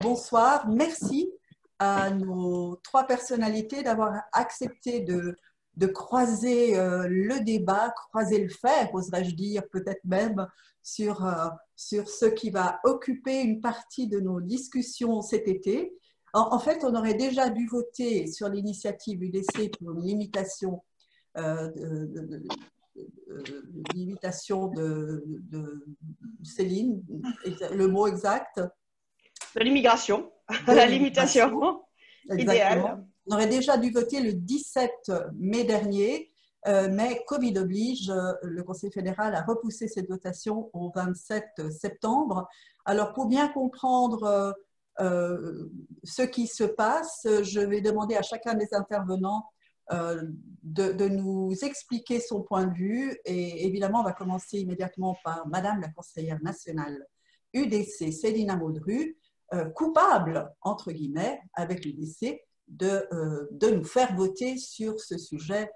Bonsoir, merci à nos trois personnalités d'avoir accepté de croiser le débat, croiser le fer, oserais-je dire, peut-être même sur ce qui va occuper une partie de nos discussions cet été. En fait, on aurait déjà dû voter sur l'initiative UDC pour une limitation limitation de Céline, le mot exact. De l'immigration, De la limitation, limitation exactement. idéale. On aurait déjà dû voter le 17 mai dernier, mais Covid oblige, le Conseil fédéral a repoussé cette votation au 27 septembre. Alors, pour bien comprendre ce qui se passe, je vais demander à chacun des intervenants de nous expliquer son point de vue. Et évidemment, on va commencer immédiatement par Madame la conseillère nationale UDC, Céline Modru, coupable, entre guillemets, avec l'UDC, de nous faire voter sur ce sujet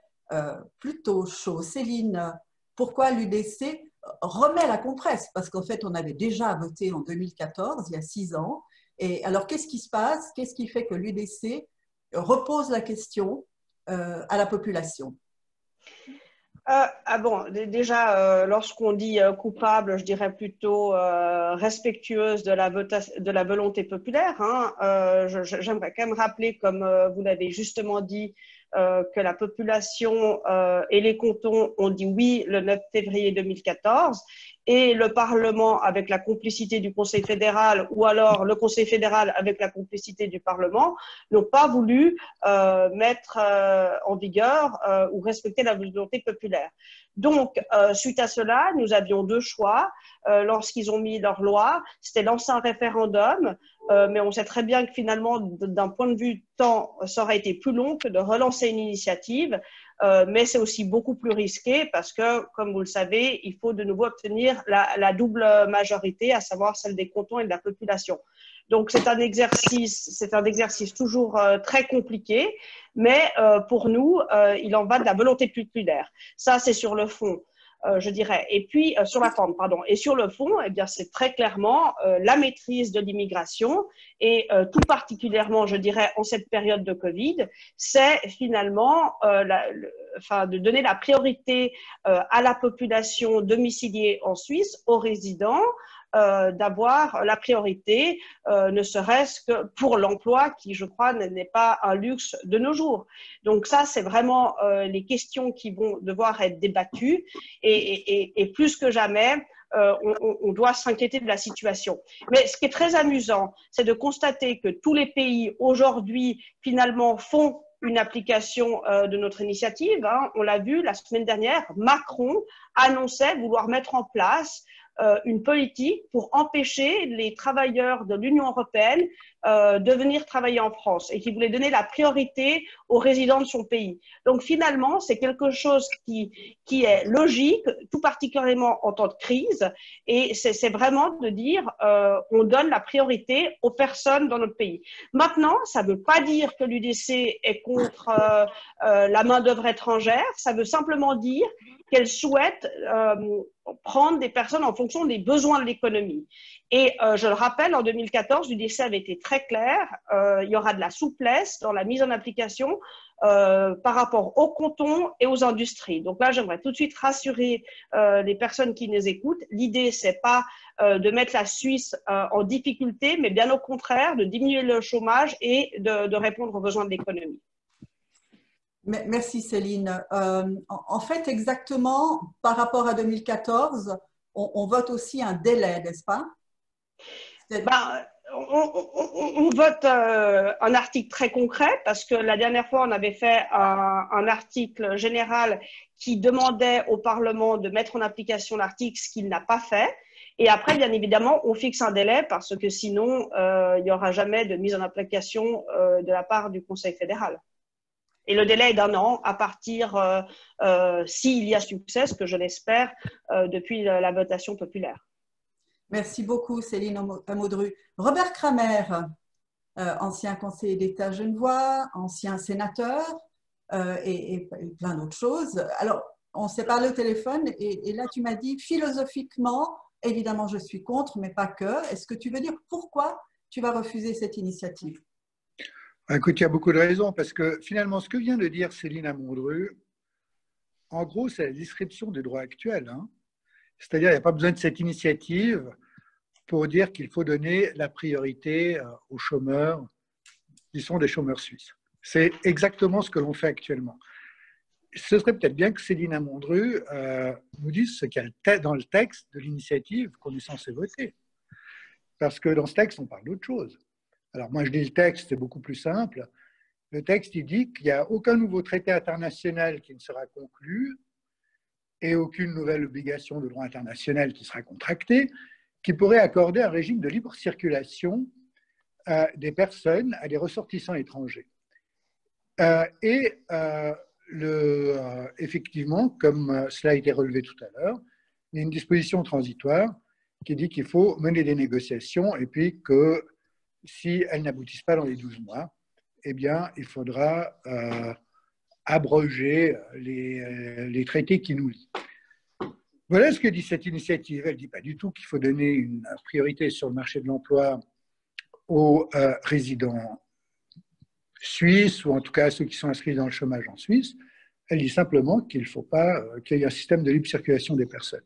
plutôt chaud. Céline, pourquoi l'UDC remet la compresse? Parce qu'en fait, on avait déjà voté en 2014, il y a 6 ans. Et alors, qu'est-ce qui se passe? Qu'est-ce qui fait que l'UDC repose la question à la population? Déjà, lorsqu'on dit coupable, je dirais plutôt respectueuse de la volonté populaire. J'aimerais quand même rappeler, comme vous l'avez justement dit, que la population et les cantons ont dit oui le 9 février 2014 et le Parlement, avec la complicité du Conseil fédéral, ou alors le Conseil fédéral avec la complicité du Parlement, n'ont pas voulu mettre en vigueur ou respecter la volonté populaire. Donc, suite à cela, nous avions deux choix. Lorsqu'ils ont mis leur loi, c'était lancer un référendum, mais on sait très bien que finalement, d'un point de vue temps, ça aurait été plus long que de relancer une initiative, mais c'est aussi beaucoup plus risqué parce que, comme vous le savez, il faut de nouveau obtenir la double majorité, à savoir celle des cantons et de la population. Donc, c'est un exercice toujours très compliqué, mais pour nous, il en va de la volonté populaire. Ça, c'est sur le fond. Je dirais. Et puis, sur la forme, pardon. Et sur le fond, eh bien, c'est très clairement la maîtrise de l'immigration et tout particulièrement, je dirais, en cette période de Covid, c'est finalement de donner la priorité à la population domiciliée en Suisse, aux résidents, d'avoir la priorité, ne serait-ce que pour l'emploi qui, je crois, n'est pas un luxe de nos jours. Donc ça, c'est vraiment les questions qui vont devoir être débattues et plus que jamais, on doit s'inquiéter de la situation. Mais ce qui est très amusant, c'est de constater que tous les pays aujourd'hui, finalement, font une application de notre initiative. On l'a vu la semaine dernière, Macron annonçait vouloir mettre en place une politique pour empêcher les travailleurs de l'Union européenne de venir travailler en France et qui voulait donner la priorité aux résidents de son pays. Donc finalement, c'est quelque chose qui est logique, tout particulièrement en temps de crise, et c'est vraiment de dire on donne la priorité aux personnes dans notre pays. Maintenant, ça ne veut pas dire que l'UDC est contre la main-d'œuvre étrangère, ça veut simplement dire qu'elle souhaite prendre des personnes en fonction des besoins de l'économie. Et je le rappelle, en 2014, l'UDC avait été très clair, il y aura de la souplesse dans la mise en application par rapport aux cantons et aux industries. Donc là, j'aimerais tout de suite rassurer les personnes qui nous écoutent. L'idée, c'est pas de mettre la Suisse en difficulté, mais bien au contraire, de diminuer le chômage et de répondre aux besoins de l'économie. Merci Céline. En fait, exactement, par rapport à 2014, on vote aussi un délai, n'est-ce pas? On vote un article très concret parce que la dernière fois, on avait fait un article général qui demandait au Parlement de mettre en application l'article, ce qu'il n'a pas fait. Et après, bien évidemment, on fixe un délai parce que sinon, il n'y aura jamais de mise en application de la part du Conseil fédéral. Et le délai est d'1 an à partir, s'il y a succès, ce que je l'espère, depuis la votation populaire. Merci beaucoup, Céline Modru. Robert Kramer, ancien conseiller d'État genevois, ancien sénateur et plein d'autres choses. Alors, on s'est parlé au téléphone et là, tu m'as dit philosophiquement, évidemment, je suis contre, mais pas que. Est-ce que tu veux dire pourquoi tu vas refuser cette initiative? Écoute, il y a beaucoup de raisons, parce que finalement, ce que vient de dire Céline Amondru, en gros, c'est la description du droit actuel. Hein. C'est-à-dire, il n'y a pas besoin de cette initiative pour dire qu'il faut donner la priorité aux chômeurs qui sont des chômeurs suisses. C'est exactement ce que l'on fait actuellement. Ce serait peut-être bien que Céline Amondru nous dise ce qu'il y a dans le texte de l'initiative qu'on est censé voter. Parce que dans ce texte, on parle d'autre chose. Alors moi, je dis le texte, c'est beaucoup plus simple. Le texte, il dit qu'il n'y a aucun nouveau traité international qui ne sera conclu et aucune nouvelle obligation de droit international qui sera contractée qui pourrait accorder un régime de libre circulation des personnes à des ressortissants étrangers. Effectivement, comme cela a été relevé tout à l'heure, il y a une disposition transitoire qui dit qu'il faut mener des négociations et puis que si elles n'aboutissent pas dans les 12 mois, eh bien, il faudra abroger les traités qui nous lient. Voilà ce que dit cette initiative. Elle ne dit pas du tout qu'il faut donner une priorité sur le marché de l'emploi aux résidents suisses, ou en tout cas à ceux qui sont inscrits dans le chômage en Suisse. Elle dit simplement qu'il ne faut pas qu'il y ait un système de libre circulation des personnes.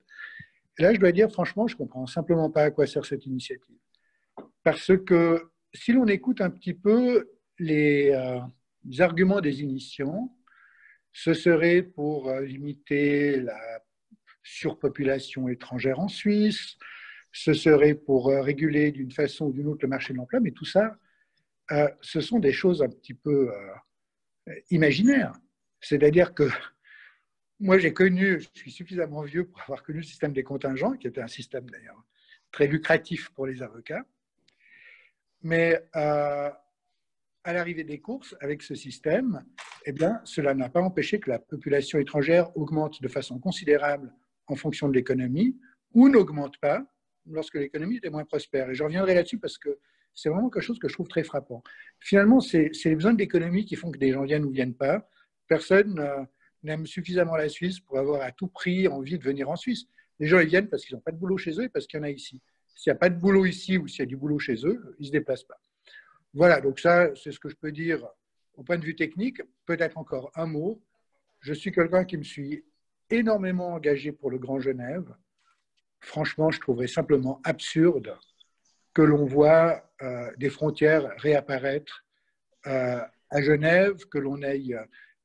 Et là, je dois dire, franchement, je ne comprends simplement pas à quoi sert cette initiative. Parce que si l'on écoute un petit peu les arguments des initiants, ce serait pour limiter la surpopulation étrangère en Suisse, ce serait pour réguler d'une façon ou d'une autre le marché de l'emploi, mais tout ça, ce sont des choses un petit peu imaginaires. C'est-à-dire que moi, je suis suffisamment vieux pour avoir connu le système des contingents, qui était un système d'ailleurs très lucratif pour les avocats, mais à l'arrivée des courses, avec ce système, eh bien, cela n'a pas empêché que la population étrangère augmente de façon considérable en fonction de l'économie, ou n'augmente pas lorsque l'économie était moins prospère. Et je reviendrai là-dessus parce que c'est vraiment quelque chose que je trouve très frappant. Finalement, c'est les besoins de l'économie qui font que des gens viennent ou ne viennent pas. Personne n'aime suffisamment la Suisse pour avoir à tout prix envie de venir en Suisse. Les gens, ils viennent parce qu'ils n'ont pas de boulot chez eux et parce qu'il y en a ici. S'il n'y a pas de boulot ici ou s'il y a du boulot chez eux, ils ne se déplacent pas. Voilà, donc ça, c'est ce que je peux dire au point de vue technique. Peut-être encore un mot. Je suis quelqu'un qui me suis énormément engagé pour le Grand Genève. Franchement, je trouverais simplement absurde que l'on voit des frontières réapparaître à Genève, que l'on ait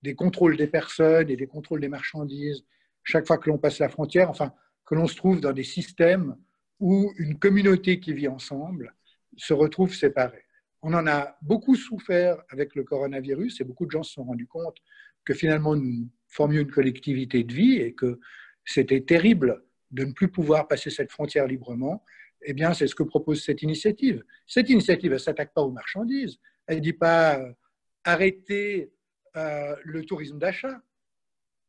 des contrôles des personnes et des contrôles des marchandises chaque fois que l'on passe la frontière, enfin, que l'on se trouve dans des systèmes où une communauté qui vit ensemble se retrouve séparée. On en a beaucoup souffert avec le coronavirus et beaucoup de gens se sont rendus compte que finalement nous formions une collectivité de vie et que c'était terrible de ne plus pouvoir passer cette frontière librement. Eh bien, c'est ce que propose cette initiative. Cette initiative, elle ne s'attaque pas aux marchandises. Elle ne dit pas arrêtez le tourisme d'achat.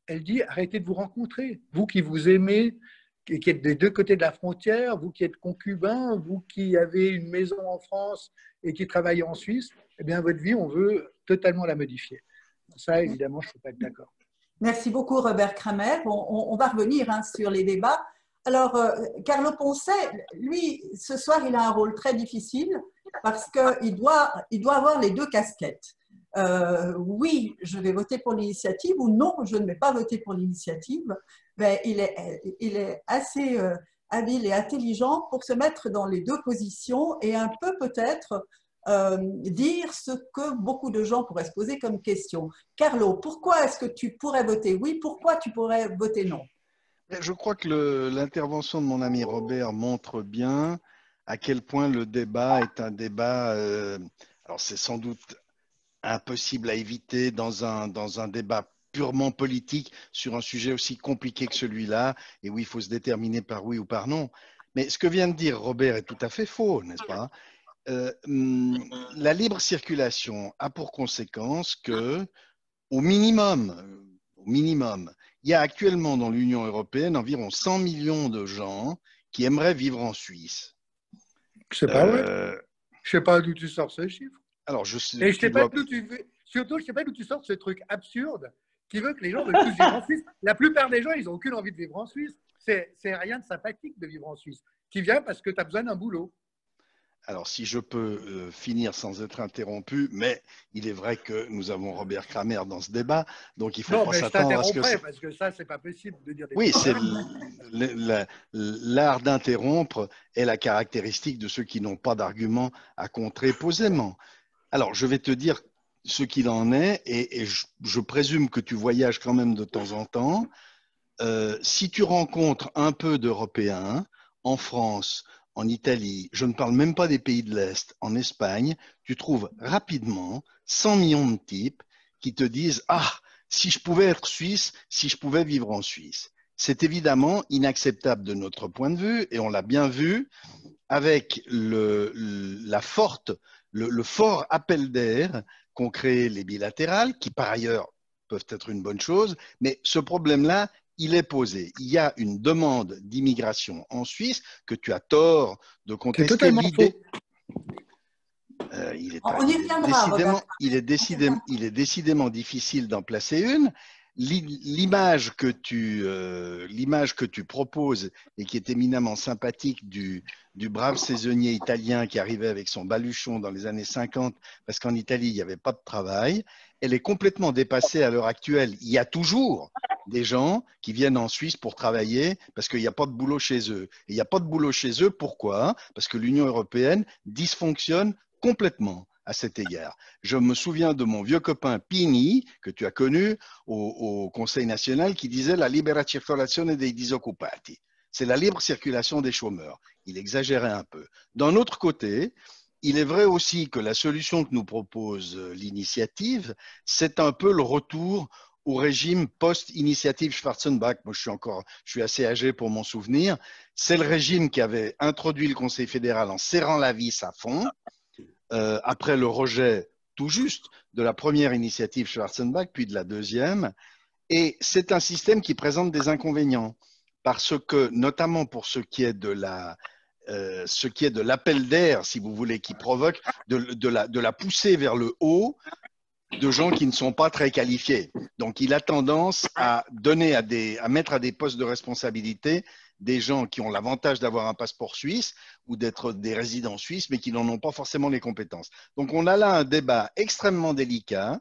Elle dit arrêtez de vous rencontrer. Vous qui vous aimez, qui êtes des deux côtés de la frontière, vous qui êtes concubins, vous qui avez une maison en France et qui travaillez en Suisse, eh bien, votre vie, on veut totalement la modifier. Ça, évidemment, je ne peux pas être d'accord. Merci beaucoup, Robert Kramer. On va revenir sur les débats. Alors, Carlo Poncet, lui, ce soir, il a un rôle très difficile parce qu'il doit avoir les deux casquettes. Oui, je vais voter pour l'initiative ou non, je ne vais pas voter pour l'initiative. Mais il est assez habile et intelligent pour se mettre dans les deux positions et un peu peut-être dire ce que beaucoup de gens pourraient se poser comme question. Carlo, pourquoi est-ce que tu pourrais voter oui? Pourquoi tu pourrais voter non? Je crois que l'intervention de mon ami Robert montre bien à quel point le débat est un débat, alors c'est sans doute impossible à éviter dans un débat purement politique sur un sujet aussi compliqué que celui-là et où il faut se déterminer par oui ou par non. Mais ce que vient de dire Robert est tout à fait faux, n'est-ce pas? La libre circulation a pour conséquence que, au minimum, il y a actuellement dans l'Union européenne environ 100 millions de gens qui aimeraient vivre en Suisse. C'est pas vrai. Je sais pas d'où tu sors ce chiffre. Alors, je sais. Et je sais pas d'où surtout, je sais pas d'où tu sors ce truc absurde qui veut que les gens veulent tous vivre en Suisse. La plupart des gens, ils n'ont aucune envie de vivre en Suisse. C'est rien de sympathique de vivre en Suisse. Tu viens parce que tu as besoin d'un boulot. alors si je peux finir sans être interrompu, mais il est vrai que nous avons Robert Kramer dans ce débat, donc il ne faut pas s'attendre à ce que… parce que ça, c'est pas possible de dire des Oui, c'est choses. l'art d'interrompre est la caractéristique de ceux qui n'ont pas d'argument à contrer posément. Alors, je vais te dire ce qu'il en est, et je présume que tu voyages quand même de temps en temps. Si tu rencontres un peu d'Européens en France, en Italie, je ne parle même pas des pays de l'Est, en Espagne, tu trouves rapidement 100 millions de types qui te disent « Ah, si je pouvais être suisse, si je pouvais vivre en Suisse ». C'est évidemment inacceptable de notre point de vue, et on l'a bien vu avec le fort appel d'air qu'ont créé les bilatérales, qui par ailleurs peuvent être une bonne chose, mais ce problème-là, il est posé. Il y a une demande d'immigration en Suisse que tu as tort de contester. C'est totalement faux. On y reviendra, Robert. Il est décidément difficile d'en placer une. L'image que tu proposes et qui est éminemment sympathique du brave saisonnier italien qui arrivait avec son baluchon dans les années 50 parce qu'en Italie, il n'y avait pas de travail, elle est complètement dépassée à l'heure actuelle. Il y a toujours des gens qui viennent en Suisse pour travailler parce qu'il n'y a pas de boulot chez eux. Et il n'y a pas de boulot chez eux, pourquoi? Parce que l'Union européenne dysfonctionne complètement à cet égard. Je me souviens de mon vieux copain Pini, que tu as connu au Conseil national, qui disait la libera circolazione dei disoccupati. C'est la libre circulation des chômeurs. Il exagérait un peu. D'un autre côté, il est vrai aussi que la solution que nous propose l'initiative, c'est un peu le retour au régime post-initiative Schwarzenbach. Moi, je suis assez âgé pour m'en souvenir. C'est le régime qui avait introduit le Conseil fédéral en serrant la vis à fond. Après le rejet tout juste de la première initiative Schwarzenbach, puis de la deuxième. Et c'est un système qui présente des inconvénients, parce que, notamment pour ce qui est de l'appel d'air, si vous voulez, qui provoque de la poussée vers le haut de gens qui ne sont pas très qualifiés. Donc, il a tendance à mettre à des postes de responsabilité des gens qui ont l'avantage d'avoir un passeport suisse ou d'être des résidents suisses, mais qui n'en ont pas forcément les compétences. Donc, on a là un débat extrêmement délicat.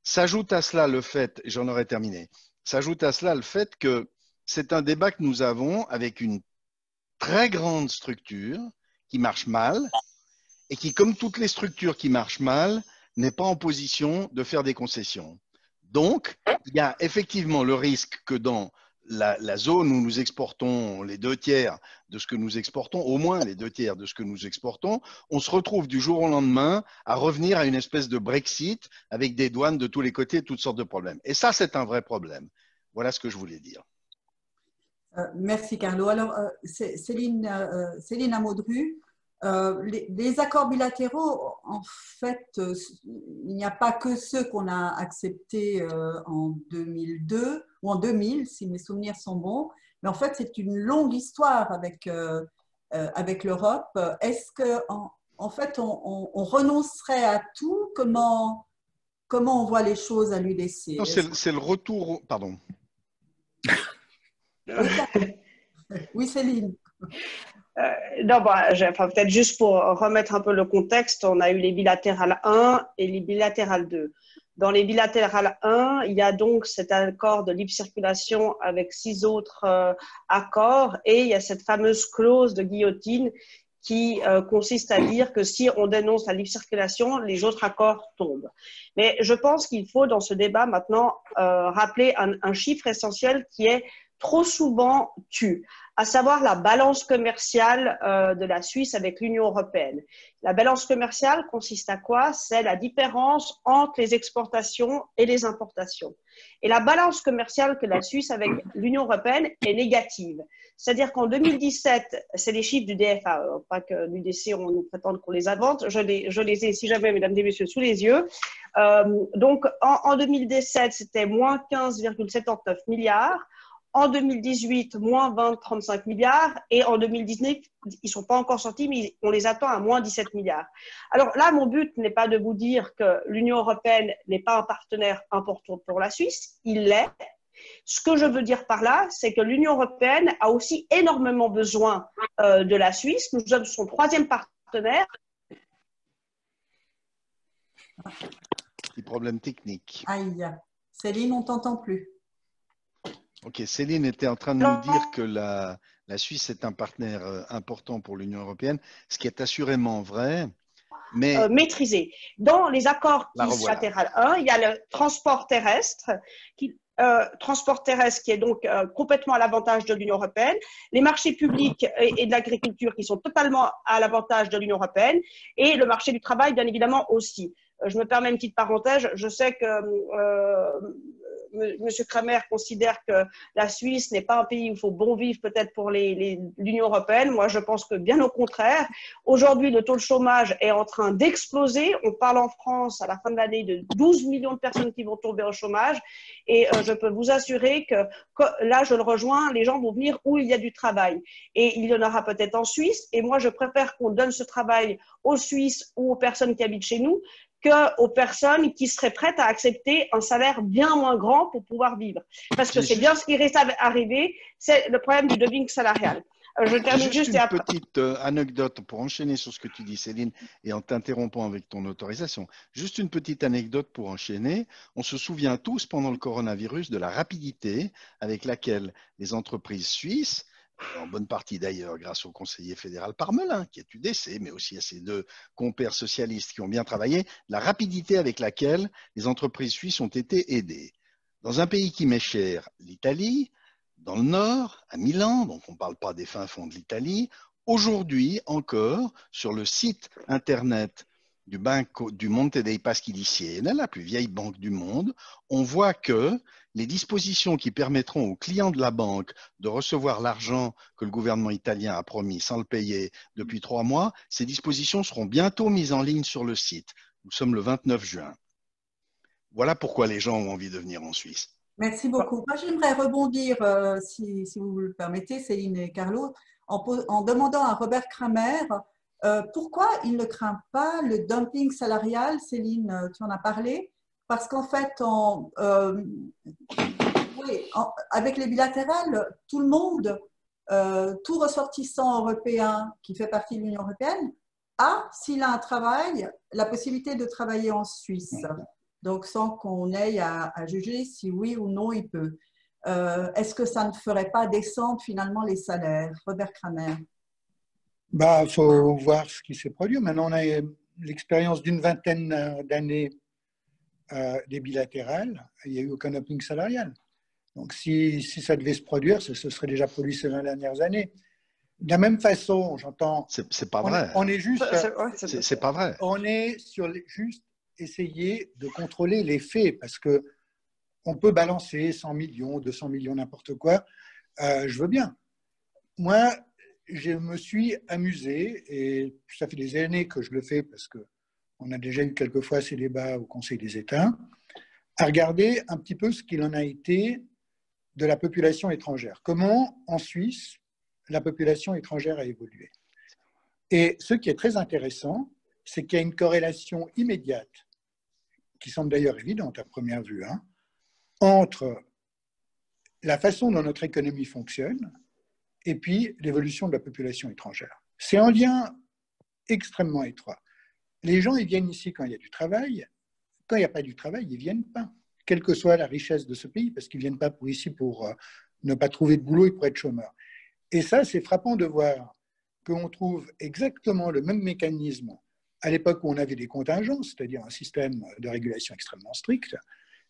S'ajoute à cela le fait, j'en aurais terminé, s'ajoute à cela le fait que c'est un débat que nous avons avec une très grande structure qui marche mal et qui, comme toutes les structures qui marchent mal, n'est pas en position de faire des concessions. Donc, il y a effectivement le risque que dans la zone où nous exportons les 2/3 de ce que nous exportons, au moins les 2/3 de ce que nous exportons, on se retrouve du jour au lendemain à revenir à une espèce de Brexit avec des douanes de tous les côtés, toutes sortes de problèmes. Et ça, c'est un vrai problème. Voilà ce que je voulais dire. Merci, Carlo. Alors, Céline Amodru, les accords bilatéraux, en fait, il n'y a pas que ceux qu'on a acceptés en 2002 ou en 2000, si mes souvenirs sont bons, mais en fait, c'est une longue histoire avec l'Europe. Est-ce qu'en fait, on renoncerait à tout? Comment on voit les choses à l'UDC? C'est le retour… Pardon. Oui, Céline. Non, peut-être juste pour remettre un peu le contexte, on a eu les bilatérales 1 et les bilatérales 2. Dans les bilatérales 1, il y a donc cet accord de libre circulation avec 6 autres accords et il y a cette fameuse clause de guillotine qui consiste à dire que si on dénonce la libre circulation, les autres accords tombent. Mais je pense qu'il faut dans ce débat maintenant rappeler un chiffre essentiel qui est trop souvent tu, à savoir la balance commerciale de la Suisse avec l'Union européenne. La balance commerciale consiste à quoi? C'est la différence entre les exportations et les importations. Et la balance commerciale que la Suisse avec l'Union européenne est négative. C'est-à-dire qu'en 2017, c'est les chiffres du DFA, pas que l'UDC, on nous prétende qu'on les invente, je les ai, si jamais, mesdames et messieurs, sous les yeux. Donc, en 2017, c'était moins 15,79 milliards. En 2018, moins 20,35 milliards. Et en 2019, ils ne sont pas encore sortis, mais on les attend à moins 17 milliards. Alors là, mon but n'est pas de vous dire que l'Union européenne n'est pas un partenaire important pour la Suisse. Il l'est. Ce que je veux dire par là, c'est que l'Union européenne a aussi énormément besoin de la Suisse. Nous sommes son 3e partenaire partenaires. Petit problème technique. Aïe, Céline, on t'entend plus. Ok, Céline était en train de nous dire que la Suisse est un partenaire important pour l'Union européenne, ce qui est assurément vrai, mais maîtrisé. Dans les accords bilatéraux 1, il y a le transport terrestre qui est donc complètement à l'avantage de l'Union européenne, les marchés publics et de l'agriculture qui sont totalement à l'avantage de l'Union européenne, et le marché du travail, bien évidemment, aussi. Je me permets une petite parenthèse. Je sais que M. Kramer considère que la Suisse n'est pas un pays où il faut bon vivre peut-être pour l'Union européenne. Moi, je pense que bien au contraire. Aujourd'hui, le taux de chômage est en train d'exploser. On parle en France à la fin de l'année de 12 millions de personnes qui vont tomber au chômage. Et je peux vous assurer que là, je le rejoins, les gens vont venir où il y a du travail. Et il y en aura peut-être en Suisse. Et moi, je préfère qu'on donne ce travail aux Suisses ou aux personnes qui habitent chez nous qu'aux personnes qui seraient prêtes à accepter un salaire bien moins grand pour pouvoir vivre. Parce que c'est bien ce qui risque d'arriver, c'est le problème du dumping salarial. Je termine juste une petite anecdote pour enchaîner sur ce que tu dis, Céline, et en t'interrompant avec ton autorisation. Juste une petite anecdote pour enchaîner. On se souvient tous pendant le coronavirus de la rapidité avec laquelle les entreprises suisses, en bonne partie d'ailleurs grâce au conseiller fédéral Parmelin, qui est UDC, mais aussi à ses deux compères socialistes qui ont bien travaillé, la rapidité avec laquelle les entreprises suisses ont été aidées. Dans un pays qui m'est cher, l'Italie, dans le nord, à Milan, donc on ne parle pas des fins fonds de l'Italie, aujourd'hui encore, sur le site internet du Banco du Monte dei Paschi di Siena, la plus vieille banque du monde, on voit que les dispositions qui permettront aux clients de la banque de recevoir l'argent que le gouvernement italien a promis sans le payer depuis 3 mois, ces dispositions seront bientôt mises en ligne sur le site. Nous sommes le 29 juin. Voilà pourquoi les gens ont envie de venir en Suisse. Merci beaucoup. Moi, j'aimerais rebondir, si vous le permettez, Céline et Carlo, en demandant à Robert Kramer pourquoi il ne craint pas le dumping salarial. Céline, tu en as parlé. Parce qu'en fait, avec les bilatérales, tout le monde, tout ressortissant européen qui fait partie de l'Union européenne, a, s'il a un travail, la possibilité de travailler en Suisse. Donc, sans qu'on ait à juger si oui ou non il peut. Est-ce que ça ne ferait pas descendre finalement les salaires? Robert Kramer. Il faut voir ce qui s'est produit. Maintenant, on a l'expérience d'une vingtaine d'années des bilatérales. Il n'y a eu aucun dumping salarial. Donc, si ça devait se produire, ce serait déjà produit ces 20 dernières années. De la même façon, j'entends… C'est pas vrai. On est juste… C'est pas vrai. On est sur juste essayer de contrôler les faits, parce qu'on peut balancer 100 millions, 200 millions, n'importe quoi. Je veux bien. Moi, je me suis amusé, et ça fait des années que je le fais, parce qu'on a déjà eu quelquefois ces débats au Conseil des États, à regarder un petit peu ce qu'il en a été de la population étrangère. Comment, en Suisse, la population étrangère a évolué. Et ce qui est très intéressant, c'est qu'il y a une corrélation immédiate, qui semble d'ailleurs évidente à première vue, entre la façon dont notre économie fonctionne et puis l'évolution de la population étrangère. C'est un lien extrêmement étroit. Les gens, ils viennent ici quand il y a du travail. Quand il n'y a pas du travail, ils ne viennent pas, quelle que soit la richesse de ce pays, parce qu'ils ne viennent pas ici pour ne pas trouver de boulot et pour être chômeurs. Et ça, c'est frappant de voir qu'on trouve exactement le même mécanisme à l'époque où on avait des contingences, c'est-à-dire un système de régulation extrêmement strict,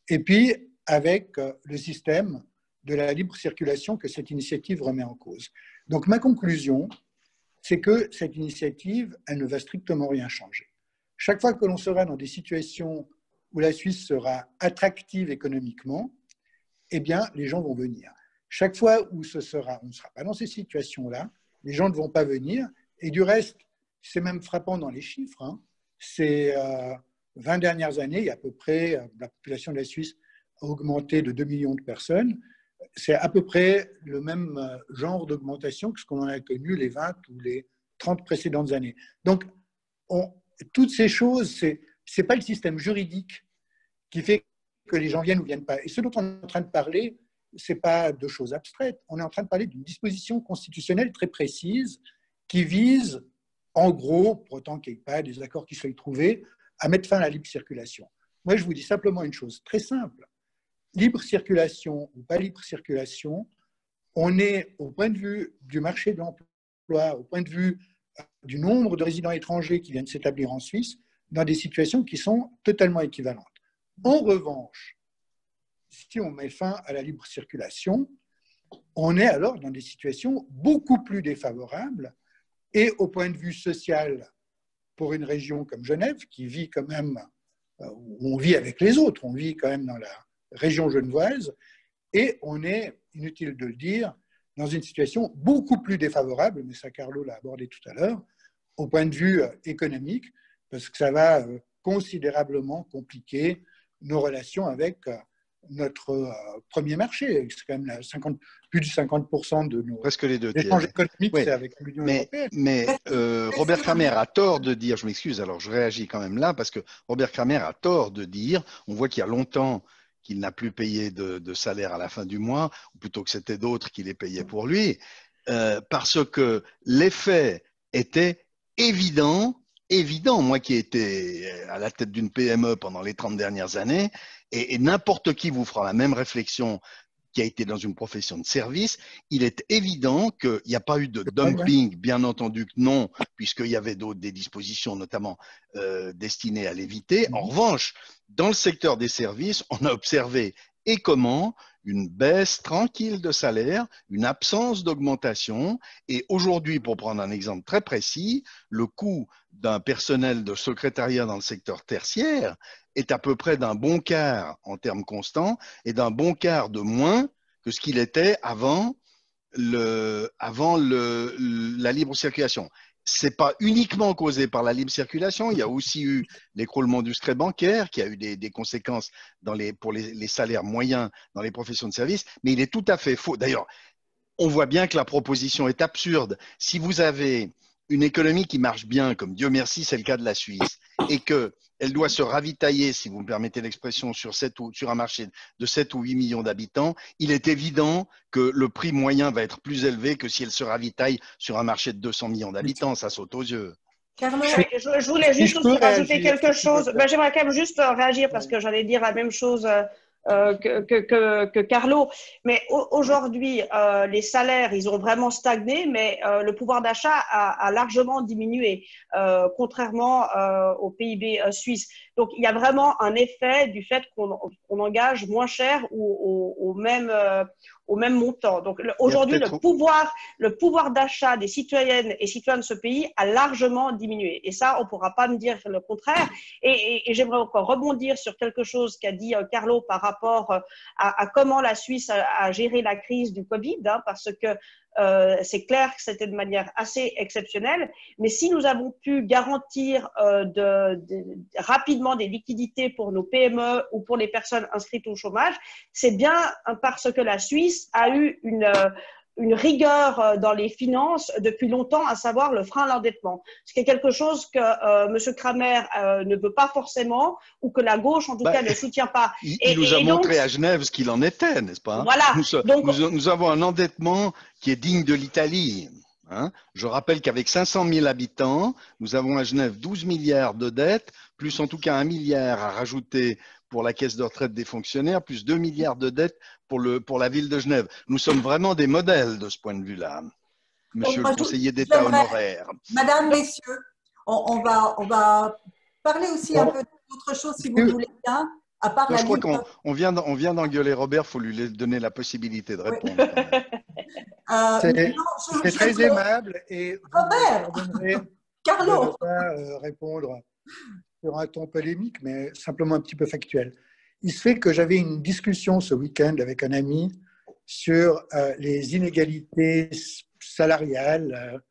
et puis avec le système de la libre circulation que cette initiative remet en cause. Donc ma conclusion, c'est que cette initiative, elle ne va strictement rien changer. Chaque fois que l'on sera dans des situations où la Suisse sera attractive économiquement, eh bien, les gens vont venir. Chaque fois où on ne sera pas dans ces situations-là, les gens ne vont pas venir. Et du reste, c'est même frappant dans les chiffres. Ces 20 dernières années, il y a à peu près, la population de la Suisse a augmenté de 2 millions de personnes. C'est à peu près le même genre d'augmentation que ce qu'on en a connu les 20 ou les 30 précédentes années. Donc, toutes ces choses, ce n'est pas le système juridique qui fait que les gens viennent ou ne viennent pas. Et ce dont on est en train de parler, ce n'est pas de choses abstraites. On est en train de parler d'une disposition constitutionnelle très précise qui vise en gros, pour autant qu'il n'y ait pas des accords qui soient trouvés, à mettre fin à la libre circulation. Moi, je vous dis simplement une chose très simple. Libre circulation ou pas libre circulation, on est, au point de vue du marché de l'emploi, au point de vue du nombre de résidents étrangers qui viennent s'établir en Suisse, dans des situations qui sont totalement équivalentes. En revanche, si on met fin à la libre circulation, on est alors dans des situations beaucoup plus défavorables et au point de vue social, pour une région comme Genève, qui vit quand même, où on vit avec les autres, on vit quand même dans la région genevoise, et on est, inutile de le dire, dans une situation beaucoup plus défavorable, mais ça Carlo l'a abordé tout à l'heure, au point de vue économique, parce que ça va considérablement compliquer nos relations avec notre premier marché. C'est quand même plus de 50% de nos presque les deux échanges tiers. économiques, Oui. c'est avec l'Union européenne. Mais Robert Kramer a tort de dire, je m'excuse, alors je réagis quand même là, parce que Robert Kramer a tort de dire, on voit qu'il y a longtemps qu'il n'a plus payé de salaire à la fin du mois, ou plutôt que c'était d'autres qui les payaient pour lui, parce que l'effet était évident, moi qui ai été à la tête d'une PME pendant les 30 dernières années, et n'importe qui vous fera la même réflexion qui a été dans une profession de service, il est évident qu'il n'y a pas eu de dumping, bien entendu que non, puisqu'il y avait des dispositions notamment destinées à l'éviter. En revanche, dans le secteur des services, on a observé et comment une baisse tranquille de salaire, une absence d'augmentation. Et aujourd'hui, pour prendre un exemple très précis, le coût d'un personnel de secrétariat dans le secteur tertiaire est à peu près d'un bon quart en termes constants et d'un bon quart de moins que ce qu'il était avant la libre circulation. Ce n'est pas uniquement causé par la libre circulation, il y a aussi eu l'écroulement du secret bancaire qui a eu des conséquences pour les salaires moyens dans les professions de service, mais il est tout à fait faux. D'ailleurs, on voit bien que la proposition est absurde. Si vous avez une économie qui marche bien, comme Dieu merci, c'est le cas de la Suisse, et qu'elle doit se ravitailler, si vous me permettez l'expression, sur un marché de 7 ou 8 millions d'habitants, il est évident que le prix moyen va être plus élevé que si elle se ravitaille sur un marché de 200 millions d'habitants. Ça saute aux yeux. Carlo, Je voulais juste aussi rajouter quelque chose. J'aimerais quand même juste réagir parce que j'allais dire la même chose que Carlo. Mais aujourd'hui, les salaires, ils ont vraiment stagné, mais le pouvoir d'achat a largement diminué, contrairement au PIB suisse. Donc, il y a vraiment un effet du fait qu'on engage moins cher ou au même montant. Donc, aujourd'hui, le pouvoir d'achat des citoyennes et citoyens de ce pays a largement diminué. Et ça, on ne pourra pas me dire le contraire. Et j'aimerais encore rebondir sur quelque chose qu'a dit Carlo par rapport à comment la Suisse a géré la crise du Covid, hein, parce que c'est clair que c'était de manière assez exceptionnelle, mais si nous avons pu garantir rapidement des liquidités pour nos PME ou pour les personnes inscrites au chômage, c'est bien parce que la Suisse a eu une rigueur dans les finances depuis longtemps, à savoir le frein à l'endettement. Ce qui est quelque chose que M. Kramer ne veut pas forcément, ou que la gauche, en tout cas, ne soutient pas. Il nous a montré à Genève ce qu'il en était, n'est-ce pas? Voilà. Nous avons un endettement qui est digne de l'Italie. Hein. Je rappelle qu'avec 500 000 habitants, nous avons à Genève 12 milliards de dettes, plus en tout cas 1 milliard à rajouter pour la caisse de retraite des fonctionnaires, plus 2 milliards de dettes pour la ville de Genève. Nous sommes vraiment des modèles de ce point de vue-là, monsieur le conseiller d'État honoraire. Madame, messieurs, on va parler aussi un peu d'autre chose, si vous le voulez bien. À part je crois qu'on vient d'engueuler Robert, il faut lui donner la possibilité de répondre. C'est très aimable et Robert, Carlo, je ne vais pas répondre sur un ton polémique, mais simplement un petit peu factuel. Il se fait que j'avais une discussion ce week-end avec un ami sur les inégalités salariales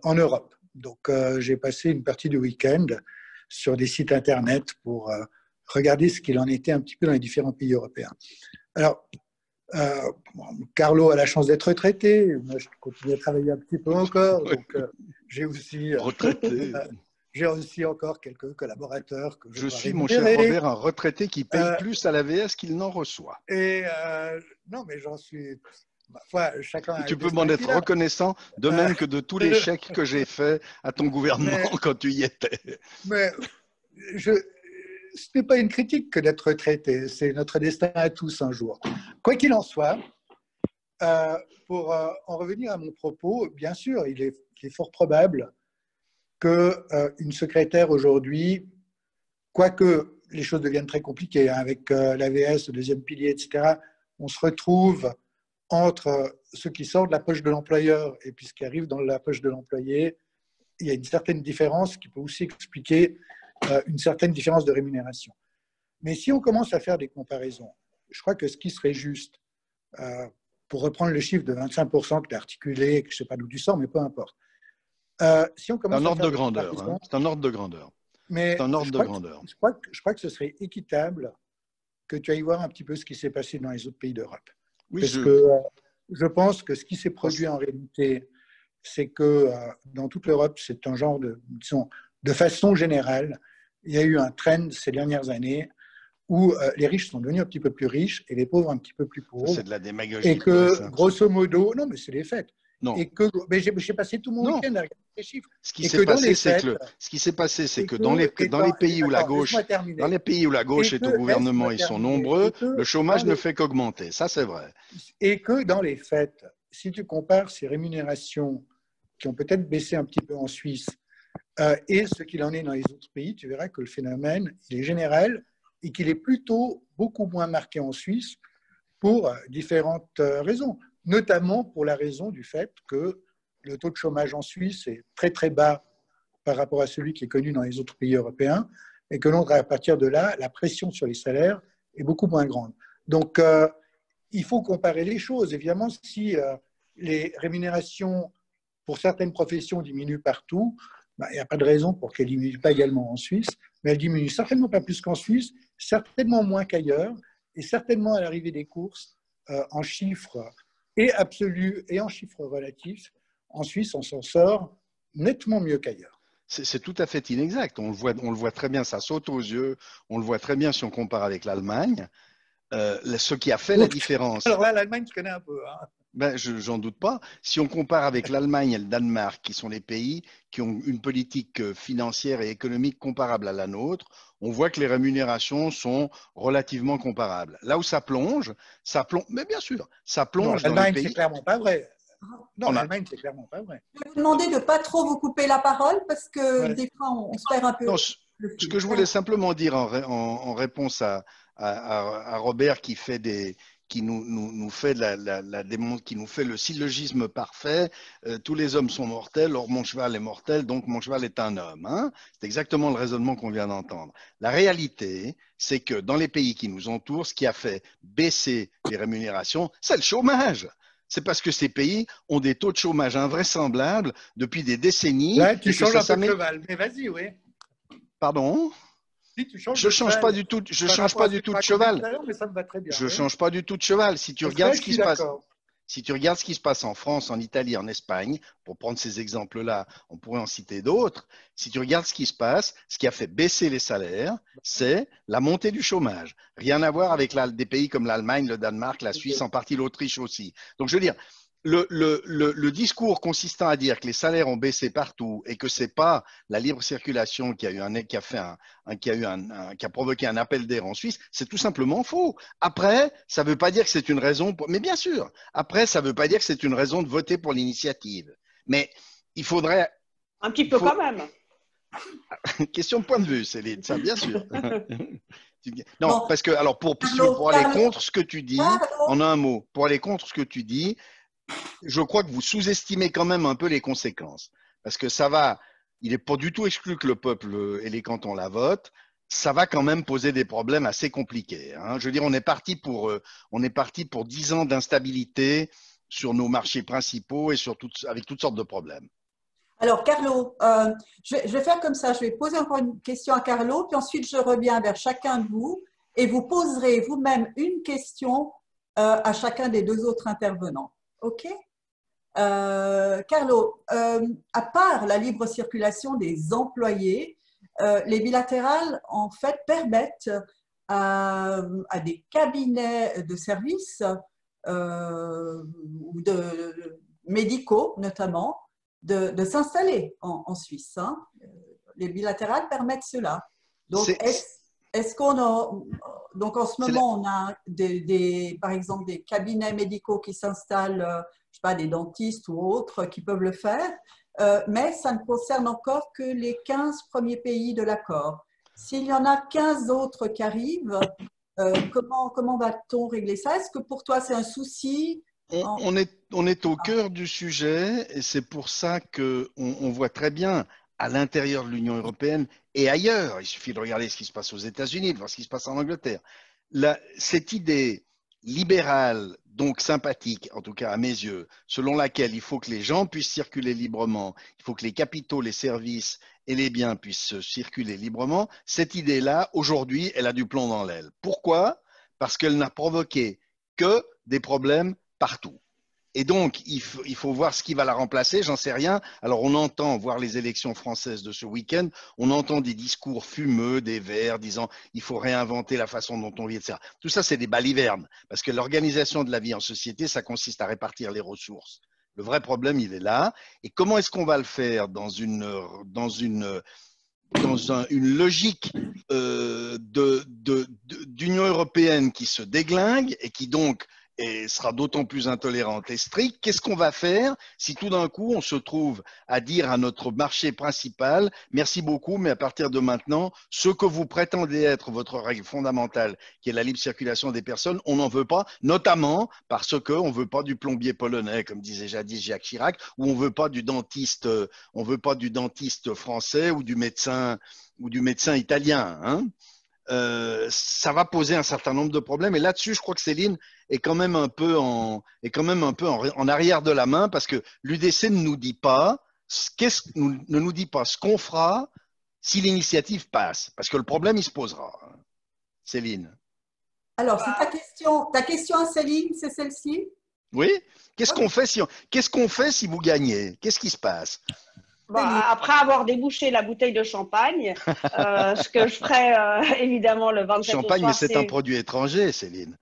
en Europe. Donc, j'ai passé une partie du week-end sur des sites Internet pour regarder ce qu'il en était un petit peu dans les différents pays européens. Alors, Carlo a la chance d'être retraité. Moi, je continue à travailler un petit peu encore. Donc, j'ai aussi... retraité. J'ai aussi encore quelques collaborateurs que je suis, mon cher Robert, un retraité qui paye plus à l'AVS qu'il n'en reçoit. Et non, mais j'en suis chacun a Tu le peux m'en destin être qu'il a. reconnaissant, de même que de tous les chèques que j'ai faits à ton gouvernement quand tu y étais. Mais ce n'est pas une critique que d'être retraité, c'est notre destin à tous un jour. Quoi qu'il en soit, pour en revenir à mon propos, bien sûr, il est fort probable qu'une secrétaire aujourd'hui, quoique les choses deviennent très compliquées, hein, avec l'AVS, le deuxième pilier, etc., on se retrouve entre ce qui sort de la poche de l'employeur et puis ce qui arrive dans la poche de l'employé. Il y a une certaine différence qui peut aussi expliquer une certaine différence de rémunération. Mais si on commence à faire des comparaisons, je crois que ce qui serait juste, pour reprendre le chiffre de 25% que tu as articulé, que je ne sais pas d'où tu sors, mais peu importe. Si on commence C'est un à ordre faire de des grandeur. comparaisons, Hein. C'est un ordre de grandeur. mais C'est un ordre de grandeur. je crois que ce serait équitable que tu ailles voir un petit peu ce qui s'est passé dans les autres pays d'Europe. Oui, Parce que je pense que ce qui s'est produit en réalité, c'est que dans toute l'Europe, c'est un genre disons, de façon générale, il y a eu un trend ces dernières années où les riches sont devenus un petit peu plus riches et les pauvres un petit peu plus pauvres. C'est de la démagogie. Et que, grosso modo, non, mais c'est les faits. Non. Et que, mais j'ai passé tout mon week-end à regarder les chiffres. Ce qui s'est passé, c'est que dans les pays où la gauche, dans les pays où la gauche est au gouvernement, ils sont nombreux, le chômage ne fait qu'augmenter. Ça, c'est vrai. Et que dans les faits, si tu compares ces rémunérations qui ont peut-être baissé un petit peu en Suisse et ce qu'il en est dans les autres pays, tu verras que le phénomène, il est général et qu'il est plutôt beaucoup moins marqué en Suisse pour différentes raisons, notamment pour la raison du fait que le taux de chômage en Suisse est très très bas par rapport à celui qui est connu dans les autres pays européens et que donc à partir de là, la pression sur les salaires est beaucoup moins grande. Donc, il faut comparer les choses. Évidemment, si les rémunérations pour certaines professions diminuent partout, il n'y a pas de raison pour qu'elles ne diminuent pas également en Suisse, mais elles diminuent certainement pas plus qu'en Suisse, certainement moins qu'ailleurs, et certainement à l'arrivée des courses, en chiffres et absolus et en chiffres relatifs, en Suisse, on s'en sort nettement mieux qu'ailleurs. C'est tout à fait inexact. On le voit très bien, ça saute aux yeux. On le voit très bien si on compare avec l'Allemagne. Ce qui a fait la différence. Alors là, l'Allemagne, tu connais un peu. Hein. Ben, j'en doute pas. Si on compare avec l'Allemagne et le Danemark, qui sont les pays qui ont une politique financière et économique comparable à la nôtre, on voit que les rémunérations sont relativement comparables. Là où ça plonge, mais bien sûr, ça plonge dans les pays… L'Allemagne, c'est clairement pas vrai. Non, l'Allemagne, c'est clairement pas vrai. Je vais vous demander de ne pas trop vous couper la parole parce que des fois, on se perd un peu. Non, ce que je voulais simplement dire en réponse à Robert qui fait qui nous fait qui nous fait le syllogisme parfait, tous les hommes sont mortels, or mon cheval est mortel, donc mon cheval est un homme. Hein. C'est exactement le raisonnement qu'on vient d'entendre. La réalité, c'est que dans les pays qui nous entourent, ce qui a fait baisser les rémunérations, c'est le chômage. C'est parce que ces pays ont des taux de chômage invraisemblables depuis des décennies. Là, tu changes un peu de cheval, mais vas-y, oui. Pardon ? Je ne change pas du tout, je change pas du tout de cheval. Je ne change pas du tout de cheval. Si tu regardes ce qui se passe, si tu regardes ce qui se passe en France, en Italie, en Espagne, pour prendre ces exemples-là, on pourrait en citer d'autres. Si tu regardes ce qui se passe, ce qui a fait baisser les salaires, c'est la montée du chômage. Rien à voir avec des pays comme l'Allemagne, le Danemark, la Suisse, en partie l'Autriche aussi. Donc, je veux dire, le discours consistant à dire que les salaires ont baissé partout et que c'est pas la libre circulation qui a provoqué un appel d'air en Suisse, c'est tout simplement faux. Après, ça veut pas dire que c'est une raison mais bien sûr, après, ça veut pas dire que c'est une raison de voter pour l'initiative. Mais il faudrait… Un petit peu quand même. Question de point de vue, Céline, ça, bien sûr. Non, parce que, alors, pour aller contre ce que tu dis, en un mot, pour aller contre ce que tu dis, je crois que vous sous-estimez quand même un peu les conséquences. Parce que il n'est pas du tout exclu que le peuple et les cantons la votent. Ça va quand même poser des problèmes assez compliqués. Hein. Je veux dire, on est parti pour 10 ans d'instabilité sur nos marchés principaux et avec toutes sortes de problèmes. Alors, Carlo, je vais faire comme ça. Je vais poser encore une question à Carlo, puis ensuite je reviens vers chacun de vous et vous poserez vous-même une question à chacun des deux autres intervenants. OK? Carlo, à part la libre circulation des employés, les bilatérales, en fait, permettent à des cabinets de services ou médicaux notamment, de s'installer en Suisse. Hein. Les bilatérales permettent cela. Donc, est-ce qu'on a… Donc, en ce moment, on a par exemple des cabinets médicaux qui s'installent, je sais pas, des dentistes ou autres qui peuvent le faire, mais ça ne concerne encore que les 15 premiers pays de l'accord. S'il y en a 15 autres qui arrivent, comment va-t-on régler ça? Est-ce que pour toi, c'est un souci? On est au cœur du sujet et c'est pour ça qu'on voit très bien à l'intérieur de l'Union européenne et ailleurs, il suffit de regarder ce qui se passe aux États-Unis, de voir ce qui se passe en Angleterre. Cette idée libérale, donc sympathique, en tout cas à mes yeux, selon laquelle il faut que les gens puissent circuler librement, il faut que les capitaux, les services et les biens puissent circuler librement, cette idée-là, aujourd'hui, elle a du plomb dans l'aile. Pourquoi? Parce qu'elle n'a provoqué que des problèmes partout. Et donc, il faut voir ce qui va la remplacer, j'en sais rien. Alors, on entend, voir les élections françaises de ce week-end, on entend des discours fumeux des Verts disant il faut réinventer la façon dont on vit, etc. Tout ça, c'est des balivernes, parce que l'organisation de la vie en société, ça consiste à répartir les ressources. Le vrai problème, il est là. Et comment est-ce qu'on va le faire dans une logique d'Union européenne qui se déglingue et qui donc sera d'autant plus intolérante et stricte? Qu'est-ce qu'on va faire si tout d'un coup on se trouve à dire à notre marché principal merci beaucoup, mais à partir de maintenant, ce que vous prétendez être votre règle fondamentale, qui est la libre circulation des personnes, on n'en veut pas, notamment parce qu'on ne veut pas du plombier polonais, comme disait jadis Jacques Chirac, ou on veut pas du dentiste français ou du médecin italien, hein. Ça va poser un certain nombre de problèmes. Et là-dessus, je crois que Céline est quand même un peu en arrière de la main, parce que l'UDC ne nous dit pas ce qu'on fera si l'initiative passe. Parce que le problème, il se posera. Céline. Alors, c'est ta question à Céline, c'est celle-ci? Oui. Qu'est-ce qu'on fait si vous gagnez? Qu'est-ce qui se passe? Bon, après avoir débouché la bouteille de champagne, ce que je ferai évidemment le 27 champagne, au soir, mais c'est un produit étranger, Céline.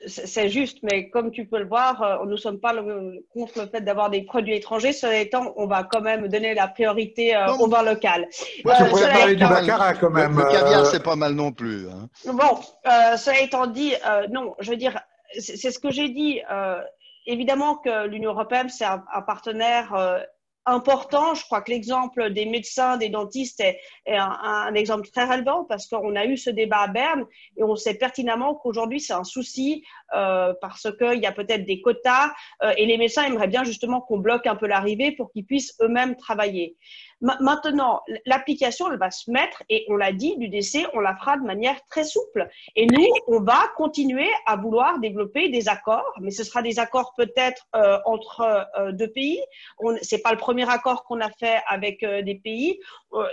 C'est juste, mais comme tu peux le voir, nous ne sommes pas contre le fait d'avoir des produits étrangers. Cela étant, on va quand même donner la priorité au vin local. Ouais, tu pourrais parler du baccarat quand même. Le caviar, c'est pas mal non plus. Hein. Bon, cela étant dit, non, je veux dire, c'est ce que j'ai dit. Évidemment que l'Union européenne, c'est un partenaire important. Je crois que l'exemple des médecins, des dentistes est un exemple très relevant, parce qu'on a eu ce débat à Berne et on sait pertinemment qu'aujourd'hui c'est un souci parce qu'il y a peut-être des quotas et les médecins aimeraient bien justement qu'on bloque un peu l'arrivée pour qu'ils puissent eux-mêmes travailler. Maintenant, l'application, elle va se mettre, et on l'a dit, l'UDC, on la fera de manière très souple. Et nous, on va continuer à vouloir développer des accords, mais ce sera des accords peut-être entre deux pays. C'est pas le premier accord qu'on a fait avec des pays.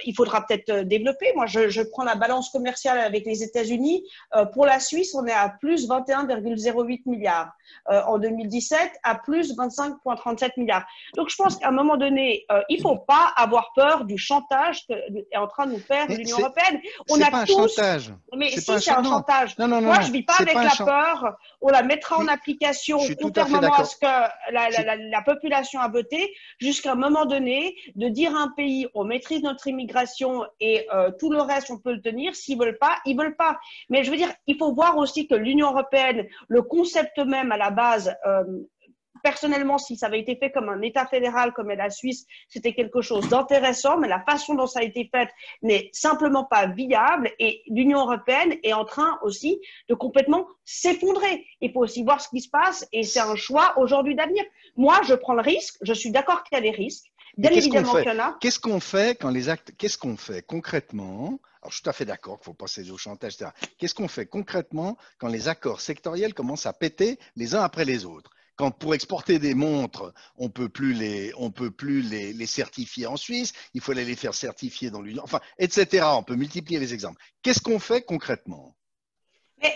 Il faudra peut-être développer. Moi, je prends la balance commerciale avec les États-Unis. Pour la Suisse, on est à plus 21,08 milliards. En 2017, à plus 25,37 milliards. Donc, je pense qu'à un moment donné, il faut pas avoir peur du chantage qu'est en train de nous faire l'Union européenne. On a pas tous… un chantage. Mais si, c'est un chantage. Non, moi, je vis pas avec la peur. On la mettra en application contrairement à ce que la population a voté, jusqu'à un moment donné, de dire à un pays, on maîtrise notre immigration et tout le reste, on peut le tenir. S'ils veulent pas, ils veulent pas. Mais je veux dire, il faut voir aussi que l'Union européenne, le concept même à la base, personnellement, si ça avait été fait comme un État fédéral comme est la Suisse, c'était quelque chose d'intéressant, mais la façon dont ça a été fait n'est simplement pas viable, et l'Union européenne est en train aussi de complètement s'effondrer. Il faut aussi voir ce qui se passe, et c'est un choix aujourd'hui d'avenir. Moi, je prends le risque, je suis d'accord qu'il y a des risques, bien évidemment qu'il y en a. Qu'est-ce qu'on fait quand les actes, qu'est-ce qu'on fait concrètement? Alors, je suis tout à fait d'accord qu'il ne faut pas céder au chantage, etc. Qu'est-ce qu'on fait concrètement quand les accords sectoriels commencent à péter les uns après les autres? Quand pour exporter des montres, on ne peut plus les certifier en Suisse, il faut aller les faire certifier dans l'Union, enfin, etc. On peut multiplier les exemples. Qu'est-ce qu'on fait concrètement? Mais,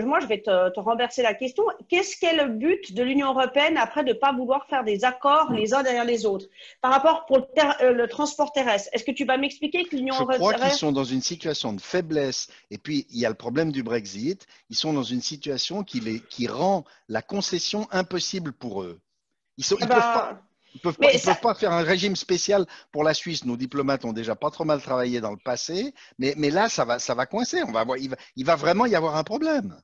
moi, je vais te renverser la question. Qu'est-ce qu'est le but de l'Union européenne après de ne pas vouloir faire des accords les uns derrière les autres par rapport pour le transport terrestre? Est-ce que tu vas m'expliquer que l'Union Je crois qu'ils européenne… sont dans une situation de faiblesse. Et puis, il y a le problème du Brexit. Ils sont dans une situation qui rend la concession impossible pour eux. Ils ne peuvent pas. Ils peuvent pas faire un régime spécial pour la Suisse. Nos diplomates ont déjà pas trop mal travaillé dans le passé, mais là, ça va coincer. Il va vraiment y avoir un problème.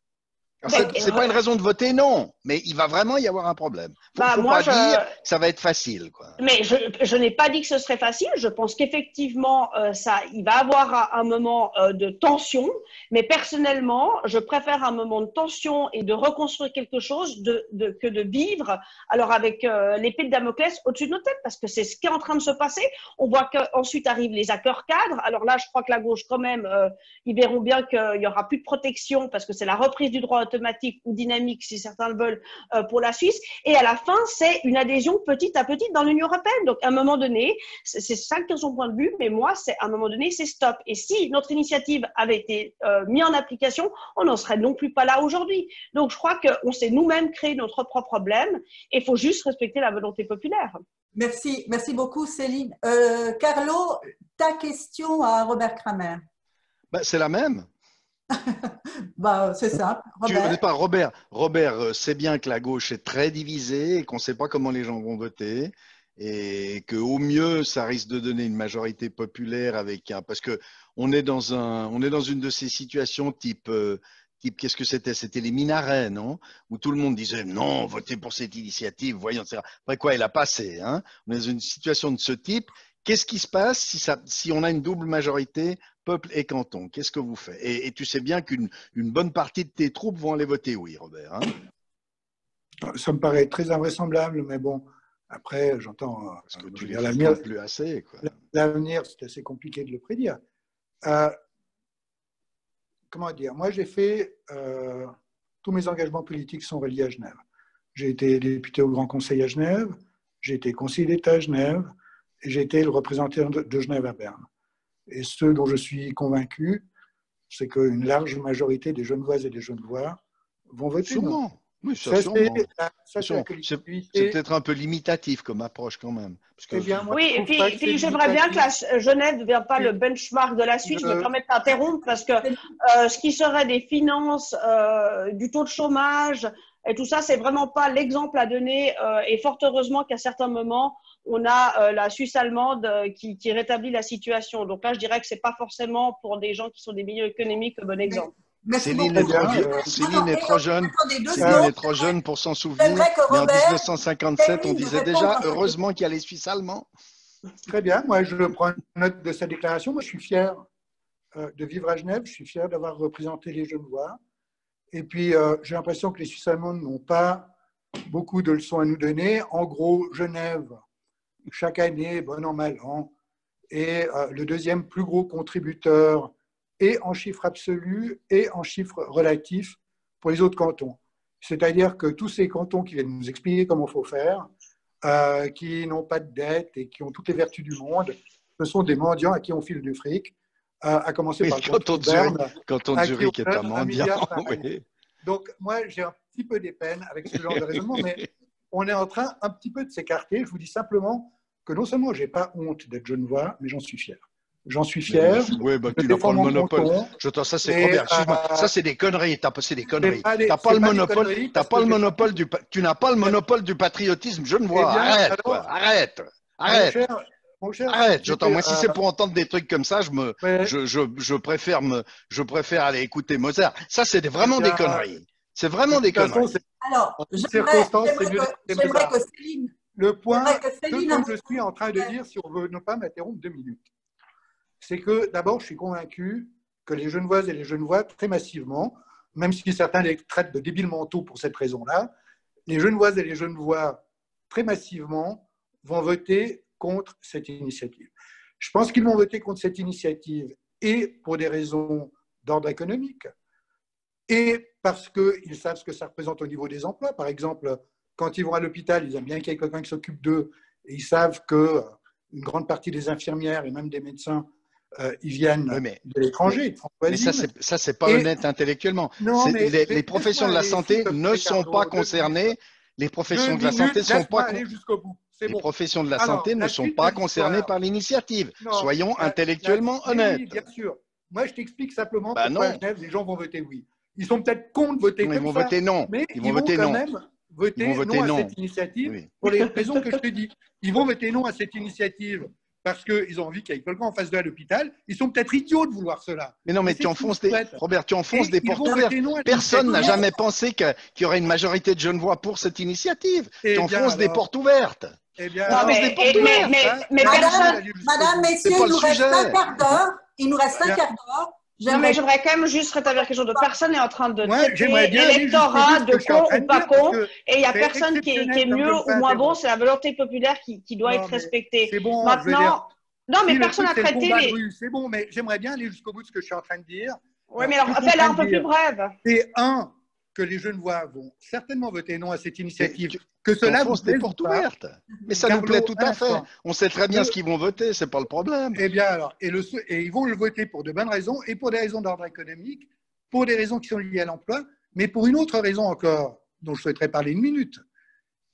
C'est pas une raison de voter, non, mais il va vraiment y avoir un problème. Faut pas dire que ça va être facile, quoi. Mais je n'ai pas dit que ce serait facile. Je pense qu'effectivement, il va y avoir un moment de tension. Mais personnellement, je préfère un moment de tension et de reconstruire quelque chose que de vivre alors avec l'épée de Damoclès au-dessus de nos têtes, parce que c'est ce qui est en train de se passer. On voit qu'ensuite arrivent les accords cadres. Alors là, je crois que la gauche, quand même, ils verront bien qu'il y aura plus de protection parce que c'est la reprise du droit automatique ou dynamique, si certains le veulent, pour la Suisse. Et à la fin, c'est une adhésion petit à petit dans l'Union européenne. Donc, à un moment donné, c'est chacun son point de vue, mais moi, à un moment donné, c'est stop. Et si notre initiative avait été mise en application, on n'en serait non plus pas là aujourd'hui. Donc, je crois qu'on s'est nous-mêmes créé notre propre problème et il faut juste respecter la volonté populaire. Merci beaucoup Céline. Carlo, ta question à Robert Kramer. C'est la même. C'est simple. Robert sait bien que la gauche est très divisée et qu'on ne sait pas comment les gens vont voter et qu'au mieux, ça risque de donner une majorité populaire parce qu'on est dans une de ces situations type qu'est-ce que c'était? C'était les minarets, non? Où tout le monde disait non, votez pour cette initiative, voyons, etc. Après quoi, elle a passé, hein? On est dans une situation de ce type. Qu'est-ce qui se passe si on a une double majorité, peuple et canton? Qu'est-ce que vous faites? Et tu sais bien qu'une bonne partie de tes troupes vont aller voter oui, Robert. Hein? Ça me paraît très invraisemblable, mais bon, après, j'entends… Parce que tu les fais plus assez. L'avenir, c'est assez compliqué de le prédire. Comment dire? Moi, j'ai fait… tous mes engagements politiques sont reliés à Genève. J'ai été député au Grand Conseil à Genève, j'ai été conseiller d'État à Genève, et j'ai été le représentant de Genève à Berne. Et ce dont je suis convaincu, c'est qu'une large majorité des Genevoises et des Genevois vont voter non. Oui, c'est peut-être un peu limitatif comme approche quand même. Oui, et puis j'aimerais bien que la Genève ne devienne pas le benchmark de la Suisse. Je me permets de t'interrompre parce que ce qui serait des finances, du taux de chômage et tout ça, c'est vraiment pas l'exemple à donner. Et fort heureusement qu'à certains moments, on a la Suisse allemande qui rétablit la situation. Donc là, je dirais que c'est pas forcément pour des gens qui sont des milieux économiques le bon exemple. Céline est trop jeune pour s'en souvenir. Mais en 1957, on disait déjà heureusement qu'il y a les Suisses allemands. Très bien. Moi, je prends note de sa déclaration. Moi, je suis fier de vivre à Genève. Je suis fier d'avoir représenté les Genevois. Et puis, j'ai l'impression que les Suisses allemands n'ont pas beaucoup de leçons à nous donner. En gros, Genève, chaque année, bon an, mal an, est le deuxième plus gros contributeur et en chiffres absolus et en chiffres relatifs pour les autres cantons. C'est-à-dire que tous ces cantons qui viennent nous expliquer comment il faut faire, qui n'ont pas de dette et qui ont toutes les vertus du monde, ce sont des mendiants à qui on file du fric, à commencer par le canton de Berne. Canton de Zurich est un mendiant. Oui. Donc, moi, j'ai un petit peu des peines avec ce genre de raisonnement, mais on est en train un petit peu de s'écarter. Je vous dis simplement que non seulement je n'ai pas honte d'être genevois, mais j'en suis fier. J'en suis fier. Oui, tu n'as pas le monopole. Ça, c'est Robert. Ça, c'est des conneries. C'est des conneries. Tu n'as pas le monopole. Tu n'as pas le monopole du patriotisme genevois. Arrête, quoi. Arrête. Arrête. J'entends. Moi, si c'est pour entendre des trucs comme ça, je préfère aller écouter Mozart. Ça, c'est vraiment des conneries. C'est vraiment des conneries. Alors, j'aimerais que Céline… Le point que je suis en train de dire, si on ne veut pas m'interrompre 2 minutes, c'est que d'abord, je suis convaincu que les Genevoises et les Genevois, très massivement, même si certains les traitent de débiles mentaux pour cette raison-là, les Genevoises et les Genevois, très massivement, vont voter contre cette initiative. Je pense qu'ils vont voter contre cette initiative et pour des raisons d'ordre économique et parce qu'ils savent ce que ça représente au niveau des emplois. Par exemple, quand ils vont à l'hôpital, ils aiment bien qu'il y ait quelqu'un qui s'occupe d'eux et ils savent qu'une grande partie des infirmières et même des médecins ils viennent de l'étranger, de France voisine. Mais ça, c'est pas honnête intellectuellement. Non, mais les professions de la santé ne sont pas concernées. Les professions de la santé ne sont pas les professions de la santé ne sont pas concernées par l'initiative. Soyons intellectuellement honnêtes. Oui, bien sûr. Moi, je t'explique simplement pourquoi à Genève, les gens vont voter oui. Ils sont peut-être cons de voter comme ça. Ils vont voter non. Mais ils vont quand même voter non à cette initiative pour les raisons que je te dis. Ils vont voter non à cette initiative parce qu'ils ont envie qu'il y ait quelqu'un en face d'eux à l'hôpital. Ils sont peut-être idiots de vouloir cela. Mais non, mais tu enfonces Robert, tu enfonces des portes ouvertes. Personne n'a jamais pensé qu'il y aurait une majorité de Genevois pour cette initiative. Tu enfonces des portes ouvertes. Eh bien, mais Madame, messieurs, il nous reste un quart d'heure. Il nous reste un quart d'heure. Non, mais j'aimerais quand même juste rétablir quelque chose de personne n'est en train de traiter l'électorat de con ou pas con, et il n'y a personne qui est mieux ou moins bon, c'est la volonté populaire qui doit être respectée. C'est bon, maintenant. Non, mais personne n'a traité les. C'est bon, mais j'aimerais bien aller jusqu'au bout de ce que je suis en train de dire. Oui, mais alors fais-la un peu plus brève. C'est que les Genevois vont certainement voter non à cette initiative. Que cela vous des portes ouvertes. Mais ça nous plaît tout à fait. On sait très bien ce qu'ils vont voter, c'est pas le problème. Eh bien alors, et ils vont le voter pour de bonnes raisons, et pour des raisons d'ordre économique, pour des raisons qui sont liées à l'emploi, mais pour une autre raison encore, dont je souhaiterais parler une minute,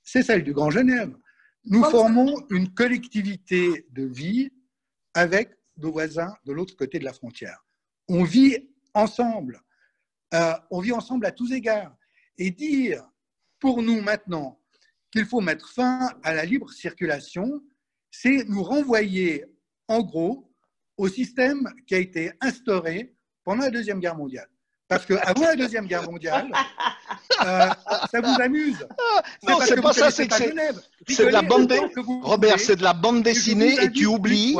c'est celle du Grand Genève. Nous formons une collectivité de vie avec nos voisins de l'autre côté de la frontière. On vit ensemble. On vit ensemble à tous égards. Et dire pour nous maintenant qu'il faut mettre fin à la libre circulation, c'est nous renvoyer en gros au système qui a été instauré pendant la Deuxième Guerre mondiale. Parce qu'avant la Deuxième Guerre mondiale, ça vous amuse. Non, c'est pas ça, c'est que c'est de la bande Robert, c'est de la bande dessinée et tu oublies.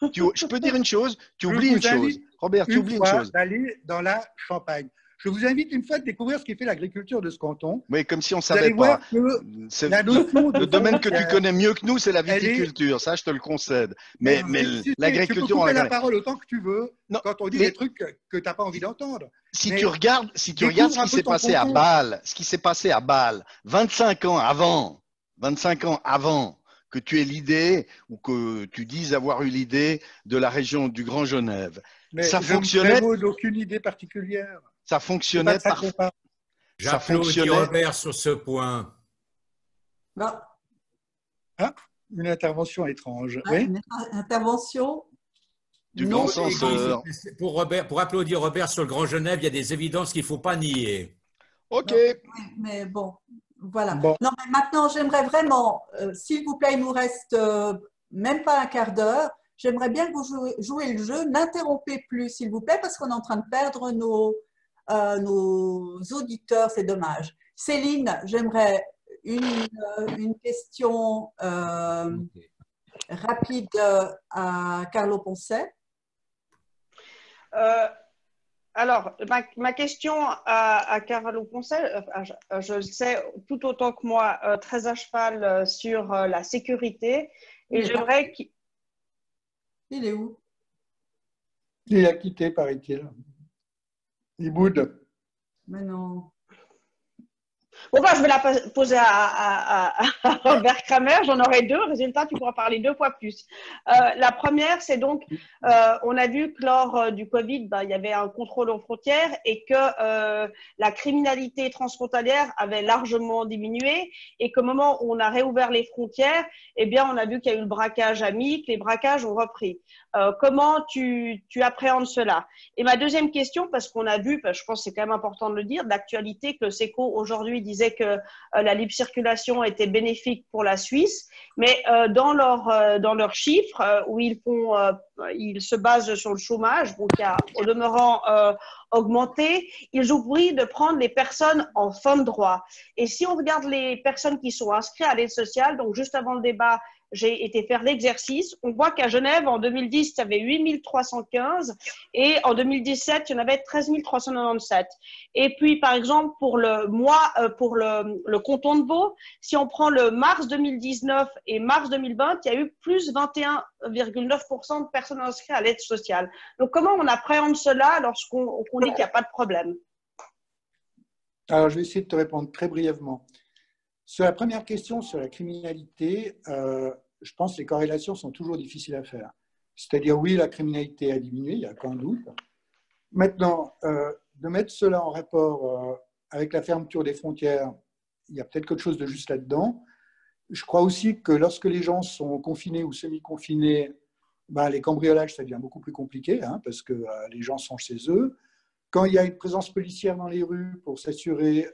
Je peux dire une chose, tu oublies une chose. Robert, tu oublies une chose. D'aller dans la Champagne. Je vous invite une fois à découvrir ce qui fait l'agriculture de ce canton. Oui, comme si on ne savait pas. Le domaine que tu connais mieux que nous, c'est la viticulture. Ça, je te le concède. Mais l'agriculture... Tu peux couper la parole autant que tu veux quand on dit des trucs que tu n'as pas envie d'entendre. Si tu regardes ce qui s'est passé à Bâle, 25 ans avant que tu aies l'idée ou que tu dises avoir eu l'idée de la région du Grand Genève, ça fonctionnait. Je n'ai aucune idée particulière. Ça fonctionnait parfaitement. J'applaudis Robert sur ce point. Une intervention étrange. Une intervention du grand censeur. Pour applaudir Robert sur le Grand Genève, il y a des évidences qu'il ne faut pas nier. Ok. Mais bon, voilà. Bon. Non, mais maintenant, j'aimerais vraiment, s'il vous plaît, il nous reste même pas un quart d'heure. J'aimerais bien que vous jouez le jeu. N'interrompez plus, s'il vous plaît, parce qu'on est en train de perdre nos auditeurs. C'est dommage. Céline, j'aimerais une question rapide à Carlo Poncet. Alors, ma question à Carlo Poncet, je sais tout autant que moi, très à cheval sur la sécurité. Et j'aimerais qu'il... Il est où? Il a quitté, paraît-il. Il boude. Mais non. Bon, je vais la poser à Robert Kramer. J'en aurai deux. Résultat, tu pourras parler 2 fois plus. La première, c'est donc, on a vu que lors du Covid, il y avait un contrôle aux frontières et que la criminalité transfrontalière avait largement diminué et qu'au moment où on a réouvert les frontières, eh bien, on a vu qu'il y a eu le braquage à mi, que les braquages ont repris. Comment tu appréhendes cela? Et ma deuxième question, parce qu'on a vu, je pense que c'est quand même important de le dire, d'actualité, que le SECO aujourd'hui disait que la libre circulation était bénéfique pour la Suisse, mais dans leurs chiffres où ils se basent sur le chômage, donc qui a au demeurant augmenté, ils oublient de prendre les personnes en fin de droit. Et si on regarde les personnes qui sont inscrites à l'aide sociale, donc juste avant le débat, j'ai été faire l'exercice. On voit qu'à Genève, en 2010, il y avait 8 315 et en 2017, il y en avait 13 397. Et puis, par exemple, pour le mois, pour le canton de Vaud, si on prend le mars 2019 et mars 2020, il y a eu plus 21,9% de personnes inscrites à l'aide sociale. Donc, comment on appréhende cela lorsqu'on dit qu'il n'y a pas de problème? Alors, je vais essayer de te répondre très brièvement. Sur la première question, sur la criminalité, je pense que les corrélations sont toujours difficiles à faire. C'est-à-dire, oui, la criminalité a diminué, il n'y a aucun doute. Maintenant, de mettre cela en rapport avec la fermeture des frontières, il y a peut-être quelque chose de juste là-dedans. Je crois aussi que lorsque les gens sont confinés ou semi-confinés, ben, les cambriolages, ça devient beaucoup plus compliqué, hein, parce que les gens sont chez eux. Quand il y a une présence policière dans les rues pour s'assurer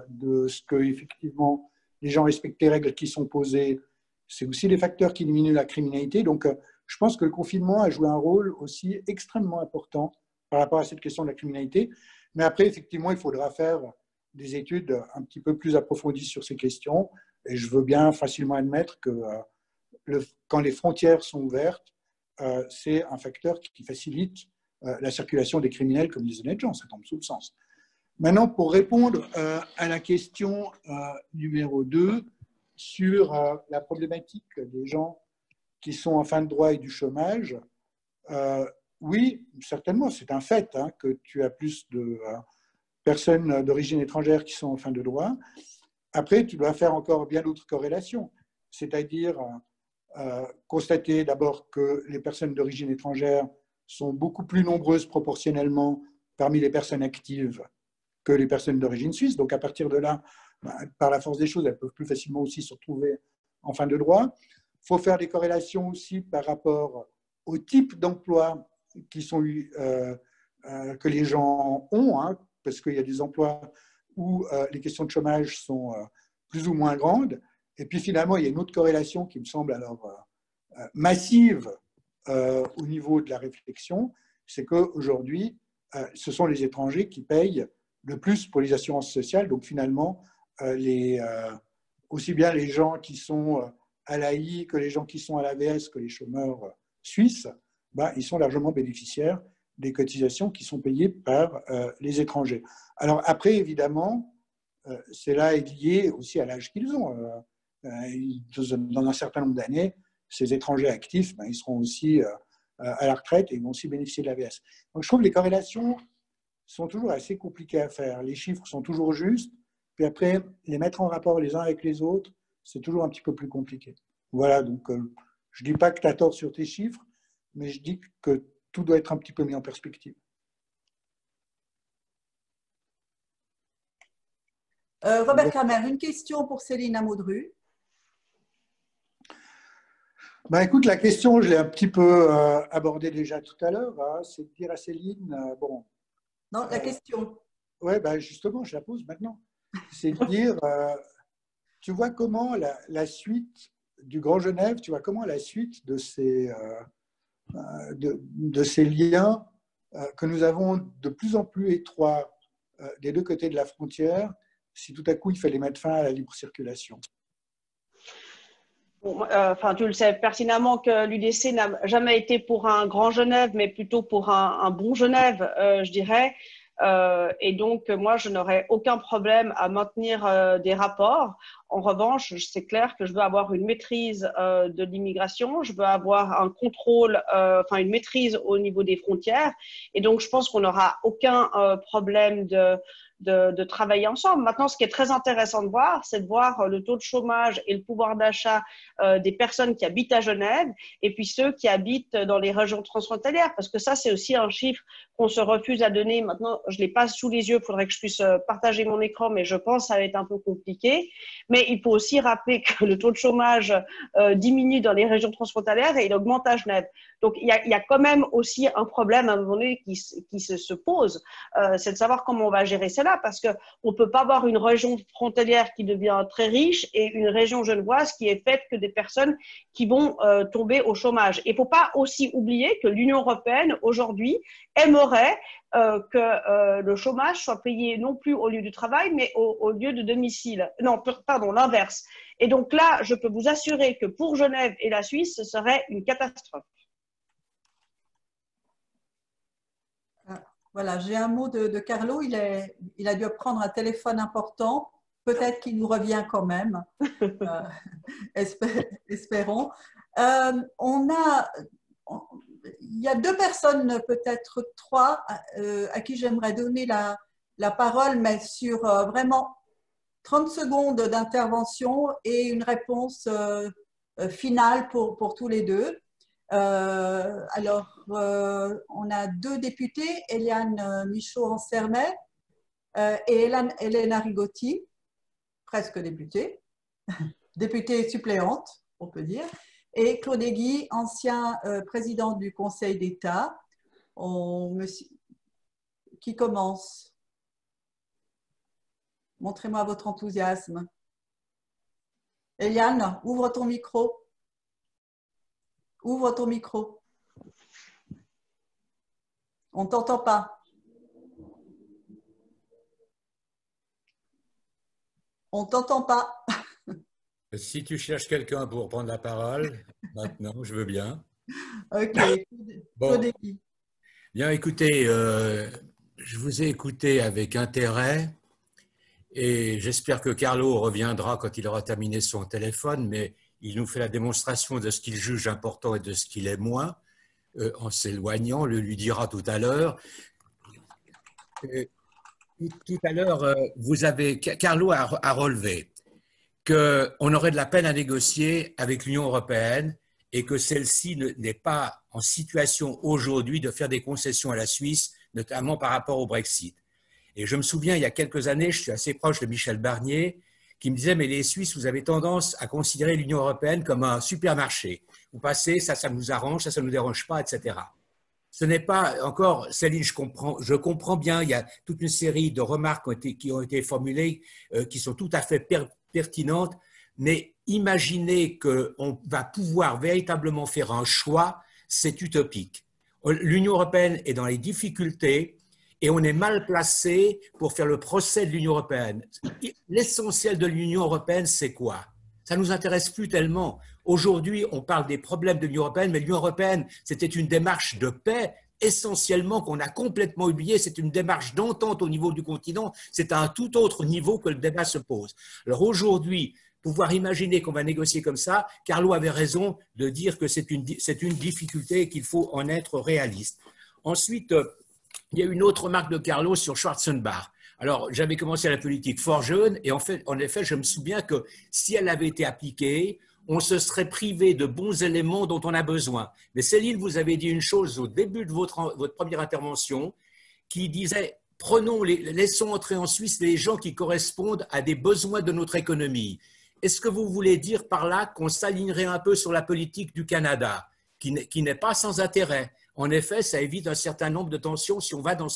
de ce que, effectivement, les gens respectent les règles qui sont posées, c'est aussi des facteurs qui diminuent la criminalité. Donc, je pense que le confinement a joué un rôle aussi extrêmement important par rapport à cette question de la criminalité. Mais après, effectivement, il faudra faire des études un petit peu plus approfondies sur ces questions. Et je veux bien facilement admettre que quand les frontières sont ouvertes, c'est un facteur qui facilite la circulation des criminels comme des honnêtes gens. Ça tombe sous le sens. Maintenant, pour répondre à la question numéro 2 sur la problématique des gens qui sont en fin de droit et du chômage, oui, certainement, c'est un fait hein, que tu as plus de personnes d'origine étrangère qui sont en fin de droit. Après, tu dois faire encore bien d'autres corrélations, c'est-à-dire constater d'abord que les personnes d'origine étrangère sont beaucoup plus nombreuses proportionnellement parmi les personnes actives que les personnes d'origine suisse. Donc, à partir de là, par la force des choses, elles peuvent plus facilement aussi se retrouver en fin de droit. Il faut faire des corrélations aussi par rapport au type d'emploi que les gens ont, hein, parce qu'il y a des emplois où les questions de chômage sont plus ou moins grandes. Et puis finalement, il y a une autre corrélation qui me semble alors massive au niveau de la réflexion, c'est qu'aujourd'hui, ce sont les étrangers qui payent le plus pour les assurances sociales. Donc finalement, aussi bien les gens qui sont à l'AI que les gens qui sont à l'AVS, que les chômeurs suisses, ils sont largement bénéficiaires des cotisations qui sont payées par les étrangers. Alors après, évidemment, cela est lié aussi à l'âge qu'ils ont. Dans un certain nombre d'années, ces étrangers actifs, ils seront aussi à la retraite et ils vont aussi bénéficier de l'AVS. Donc je trouve que les corrélations sont toujours assez compliquées à faire. Les chiffres sont toujours justes, puis après, les mettre en rapport les uns avec les autres, c'est toujours un petit peu plus compliqué. Voilà, donc je ne dis pas que tu as tort sur tes chiffres, mais je dis que tout doit être un petit peu mis en perspective. Robert Kramer, une question pour Céline Amodru. Écoute, la question, je l'ai un petit peu abordée déjà tout à l'heure. Hein, c'est de dire à Céline, bon. Non, la question. Oui, justement, je la pose maintenant. C'est de dire, tu vois comment la suite du Grand Genève, tu vois comment la suite de ces liens que nous avons de plus en plus étroits des deux côtés de la frontière, si tout à coup il fallait mettre fin à la libre circulation. Tu le sais pertinemment que l'UDC n'a jamais été pour un Grand Genève, mais plutôt pour un bon Genève, je dirais. Et donc, moi, je n'aurais aucun problème à maintenir des rapports. En revanche, c'est clair que je veux avoir une maîtrise de l'immigration, je veux avoir un contrôle, une maîtrise au niveau des frontières. Et donc, je pense qu'on n'aura aucun problème de travailler ensemble. Maintenant, ce qui est très intéressant de voir, c'est de voir le taux de chômage et le pouvoir d'achat des personnes qui habitent à Genève et puis ceux qui habitent dans les régions transfrontalières, parce que ça, c'est aussi un chiffre qu'on se refuse à donner. Maintenant, je ne l'ai pas sous les yeux, il faudrait que je puisse partager mon écran, mais je pense que ça va être un peu compliqué. Mais il faut aussi rappeler que le taux de chômage diminue dans les régions transfrontalières et il augmente à Genève. Donc, il y a quand même aussi un problème à un moment donné qui se pose, c'est de savoir comment on va gérer cela, parce qu'on ne peut pas avoir une région frontalière qui devient très riche et une région genevoise qui est faite que des personnes qui vont tomber au chômage. Et il ne faut pas aussi oublier que l'Union européenne, aujourd'hui, aimerait que le chômage soit payé non plus au lieu du travail, mais au lieu de domicile. Non, pardon, l'inverse. Et donc là, je peux vous assurer que pour Genève et la Suisse, ce serait une catastrophe. Voilà, j'ai un mot de Carlo. Il a dû prendre un téléphone important. Peut-être qu'il nous revient quand même. Espérons. Il y a deux personnes, peut-être trois, à qui j'aimerais donner la parole, mais sur vraiment 30 secondes d'intervention et une réponse finale pour tous les deux. On a deux députés, Eliane Michaud-Ansermet et Elena Rigotti, presque députée, députée suppléante, on peut dire, et Claude Guy, ancien président du Conseil d'État. Qui commence? Montrez-moi votre enthousiasme. Eliane, ouvre ton micro. Ouvre ton micro. On ne t'entend pas. On ne t'entend pas. Si tu cherches quelqu'un pour prendre la parole, maintenant, je veux bien. Ok. Bon. Bien, écoutez, je vous ai écouté avec intérêt et j'espère que Carlo reviendra quand il aura terminé son téléphone, mais il nous fait la démonstration de ce qu'il juge important et de ce qu'il est moins, en s'éloignant, le lui dira tout à l'heure. Tout à l'heure, Carlo a relevé qu'on aurait de la peine à négocier avec l'Union européenne et que celle-ci n'est pas en situation aujourd'hui de faire des concessions à la Suisse, notamment par rapport au Brexit. Et je me souviens, il y a quelques années, je suis assez proche de Michel Barnier, qui me disait, mais les Suisses, vous avez tendance à considérer l'Union européenne comme un supermarché. Vous passez, ça nous arrange, ça ne nous dérange pas, etc. Ce n'est pas encore, Céline, je comprends bien, il y a toute une série de remarques qui ont été formulées, qui sont tout à fait pertinentes, mais imaginer qu'on va pouvoir véritablement faire un choix, c'est utopique. L'Union européenne est dans les difficultés et on est mal placé pour faire le procès de l'Union européenne. L'essentiel de l'Union européenne, c'est quoi? Ça ne nous intéresse plus tellement. Aujourd'hui, on parle des problèmes de l'Union européenne, mais l'Union européenne, c'était une démarche de paix essentiellement qu'on a complètement oublié. C'est une démarche d'entente au niveau du continent. C'est à un tout autre niveau que le débat se pose. Alors aujourd'hui, pouvoir imaginer qu'on va négocier comme ça, Carlo avait raison de dire que c'est une difficulté et qu'il faut en être réaliste. Ensuite, il y a une autre remarque de Carlo sur Schwarzenbach. Alors, j'avais commencé la politique fort jeune et en effet, je me souviens que si elle avait été appliquée, on se serait privé de bons éléments dont on a besoin. Mais Céline, vous avez dit une chose au début de votre première intervention qui disait « laissons entrer en Suisse les gens qui correspondent à des besoins de notre économie ». Est-ce que vous voulez dire par là qu'on s'alignerait un peu sur la politique du Canada, qui n'est pas sans intérêt? En effet, ça évite un certain nombre de tensions si on va dans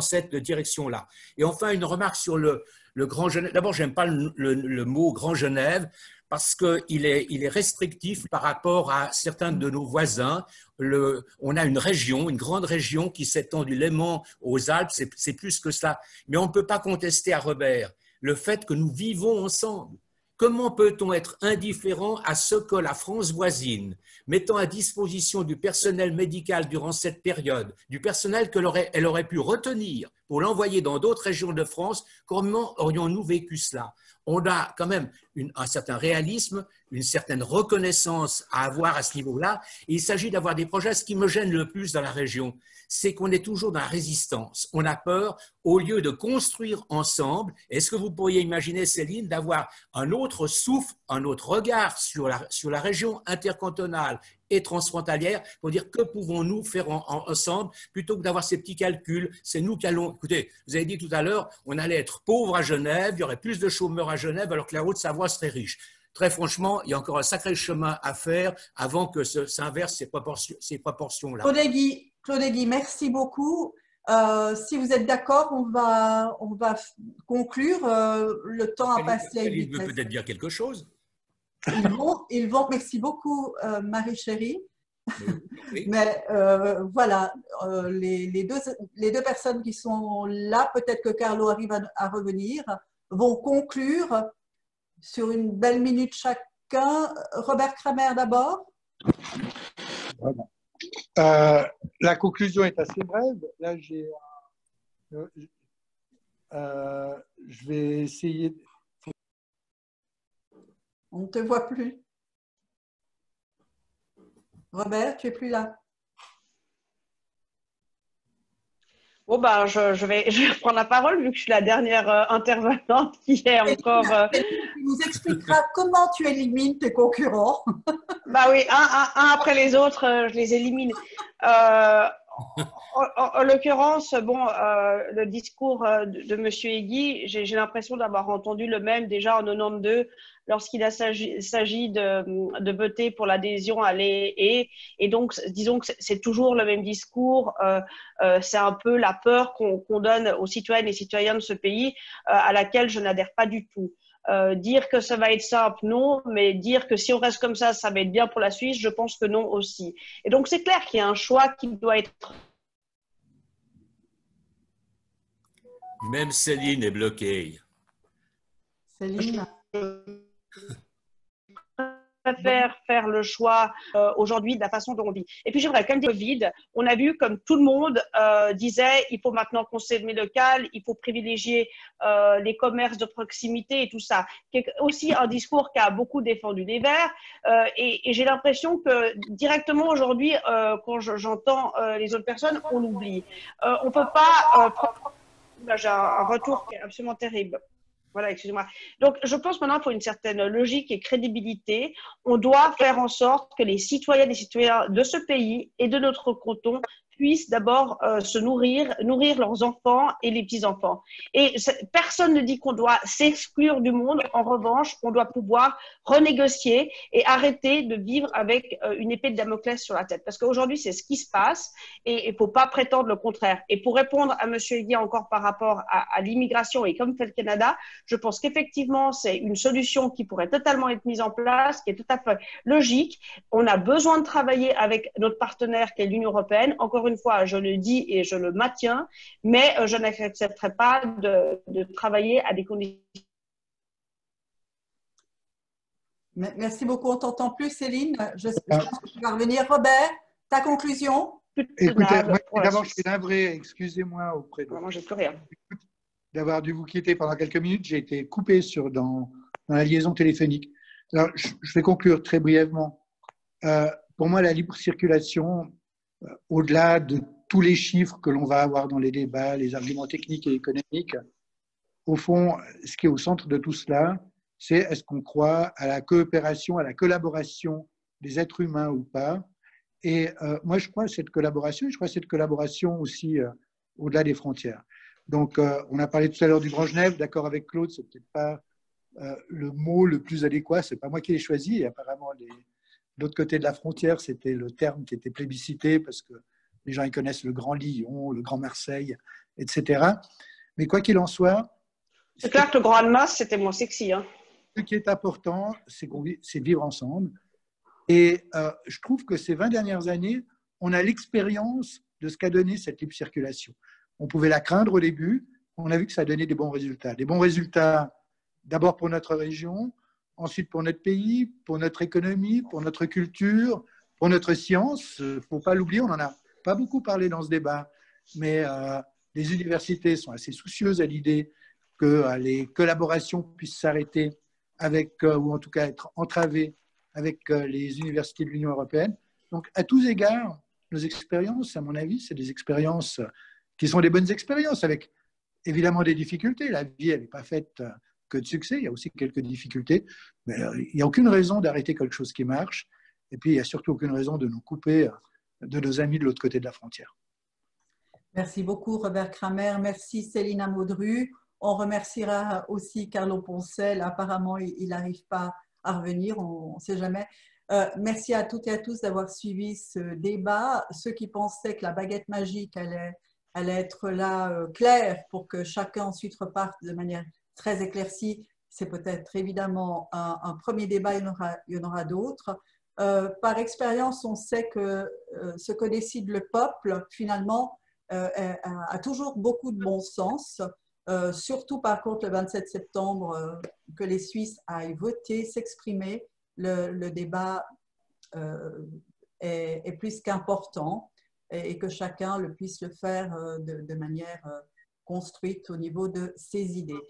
cette direction-là. Et enfin, une remarque sur le Grand Genève. D'abord, je n'aime pas le mot Grand Genève parce qu'il est restrictif par rapport à certains de nos voisins. On a une grande région qui s'étend du Léman aux Alpes, c'est plus que ça. Mais on ne peut pas contester à Robert le fait que nous vivons ensemble. Comment peut-on être indifférent à ce que la France voisine, mettant à disposition du personnel médical durant cette période, du personnel qu'elle aurait pu retenir pour l'envoyer dans d'autres régions de France, comment aurions-nous vécu cela? On a quand même un certain réalisme, une certaine reconnaissance à avoir à ce niveau-là. Et il s'agit d'avoir des projets. Ce qui me gêne le plus dans la région, c'est qu'on est toujours dans la résistance. On a peur, au lieu de construire ensemble. Est-ce que vous pourriez imaginer, Céline, d'avoir un autre souffle, un autre regard sur la région intercantonale et transfrontalière pour dire que pouvons-nous faire ensemble plutôt que d'avoir ces petits calculs. C'est nous qui allons… Écoutez, vous avez dit tout à l'heure, on allait être pauvre à Genève, il y aurait plus de chômeurs à Genève alors que la Haute-Savoie serait riche. Très franchement, il y a encore un sacré chemin à faire avant que s'inversent ces proportions-là. Claude Guy, merci beaucoup. Si vous êtes d'accord, on va conclure. Le temps a passé à une vitesse. Il veut peut-être dire quelque chose. Ils vont. Merci beaucoup, Marie Chérie. Oui. Mais voilà, les deux personnes qui sont là, peut-être que Carlo arrive à revenir, vont conclure sur une belle minute chacun. Robert Kramer d'abord. Voilà. La conclusion est assez brève. Là, je vais essayer. On ne te voit plus. Robert, tu n'es plus là. Oh ben, je vais reprendre la parole vu que je suis la dernière intervenante qui est encore. Tu nous expliqueras comment tu élimines tes concurrents. Bah oui, un après les autres, je les élimine. Euh, en l'occurrence, bon, le discours de Monsieur Hegyi, j'ai l'impression d'avoir entendu le même déjà en 92 lorsqu'il s'agit de voter pour l'adhésion à l'EE. Et donc, disons que c'est toujours le même discours. C'est un peu la peur qu'on donne aux citoyennes et citoyens de ce pays à laquelle je n'adhère pas du tout. Dire que ça va être simple, non, mais dire que si on reste comme ça va être bien pour la Suisse, je pense que non aussi. Et donc, c'est clair qu'il y a un choix qui doit être. Même Céline est bloquée. Céline. Préfère faire le choix aujourd'hui de la façon dont on vit. Et puis j'aimerais quand même dire Covid, on a vu comme tout le monde disait il faut maintenant consommer local, il faut privilégier les commerces de proximité et tout ça. C'est aussi un discours qu'a beaucoup défendu les Verts et j'ai l'impression que directement aujourd'hui quand j'entends les autres personnes, on l'oublie. On peut pas j'ai un retour qui est absolument terrible. Voilà, excusez-moi. Donc, je pense maintenant qu'il faut une certaine logique et crédibilité. On doit faire en sorte que les citoyennes et citoyens de ce pays et de notre canton puissent d'abord se nourrir leurs enfants et les petits-enfants. Et personne ne dit qu'on doit s'exclure du monde. En revanche, on doit pouvoir renégocier et arrêter de vivre avec une épée de Damoclès sur la tête. Parce qu'aujourd'hui, c'est ce qui se passe et il ne faut pas prétendre le contraire. Et pour répondre à M. Hegyi encore par rapport à l'immigration et comme fait le Canada, je pense qu'effectivement, c'est une solution qui pourrait totalement être mise en place, qui est tout à fait logique. On a besoin de travailler avec notre partenaire qui est l'Union européenne. Encore une fois, je le dis et je le maintiens, mais je n'accepterai pas de travailler à des conditions. Merci beaucoup. On ne t'entend plus, Céline. Je pense que tu vas revenir. Robert, ta conclusion? Écoutez, moi, d'abord, je suis navré, excusez-moi auprès de moi, j'ai plus rien. D'avoir dû vous quitter pendant quelques minutes. J'ai été coupé dans la liaison téléphonique. Alors, je vais conclure très brièvement. Pour moi, la libre circulation, au-delà de tous les chiffres que l'on va avoir dans les débats, les arguments techniques et économiques, au fond, ce qui est au centre de tout cela, c'est est-ce qu'on croit à la coopération, à la collaboration des êtres humains ou pas. Et moi, je crois à cette collaboration, et je crois à cette collaboration aussi au-delà des frontières. Donc, on a parlé tout à l'heure du Grand Genève, d'accord avec Claude, c'est peut-être pas le mot le plus adéquat, c'est pas moi qui l'ai choisi, et apparemment, de l'autre côté de la frontière, c'était le terme qui était plébiscité parce que les gens ils connaissent le Grand Lyon, le Grand Marseille, etc. Mais quoi qu'il en soit, c'est clair que le Grand Annemasse, c'était moins sexy. Hein. Ce qui est important, c'est vivre ensemble. Et je trouve que ces 20 dernières années, on a l'expérience de ce qu'a donné cette libre circulation. On pouvait la craindre au début, on a vu que ça a donné des bons résultats. Des bons résultats d'abord pour notre région, ensuite pour notre pays, pour notre économie, pour notre culture, pour notre science. Il ne faut pas l'oublier, on n'en a pas beaucoup parlé dans ce débat, mais les universités sont assez soucieuses à l'idée que les collaborations puissent s'arrêter avec, ou en tout cas être entravées avec les universités de l'Union européenne. Donc, à tous égards, nos expériences, à mon avis, c'est des expériences qui sont des bonnes expériences, avec évidemment des difficultés. La vie, elle n'est pas faite que de succès, il y a aussi quelques difficultés, mais il n'y a aucune raison d'arrêter quelque chose qui marche, et puis il n'y a surtout aucune raison de nous couper de nos amis de l'autre côté de la frontière. Merci beaucoup, Robert Kramer. Merci, Céline Maudru. On remerciera aussi Carlo Poncel. Apparemment, il n'arrive pas à revenir, on ne sait jamais. Merci à toutes et à tous d'avoir suivi ce débat. Ceux qui pensaient que la baguette magique allait être là claire pour que chacun ensuite reparte de manière très éclaircie, c'est peut-être évidemment un premier débat, il y en aura d'autres. Par expérience, on sait que ce que décide le peuple, finalement, a toujours beaucoup de bon sens. Surtout par contre le 27 septembre, que les Suisses aillent voter, s'exprimer, le débat est plus qu'important et que chacun puisse le faire de manière construite au niveau de ses idées.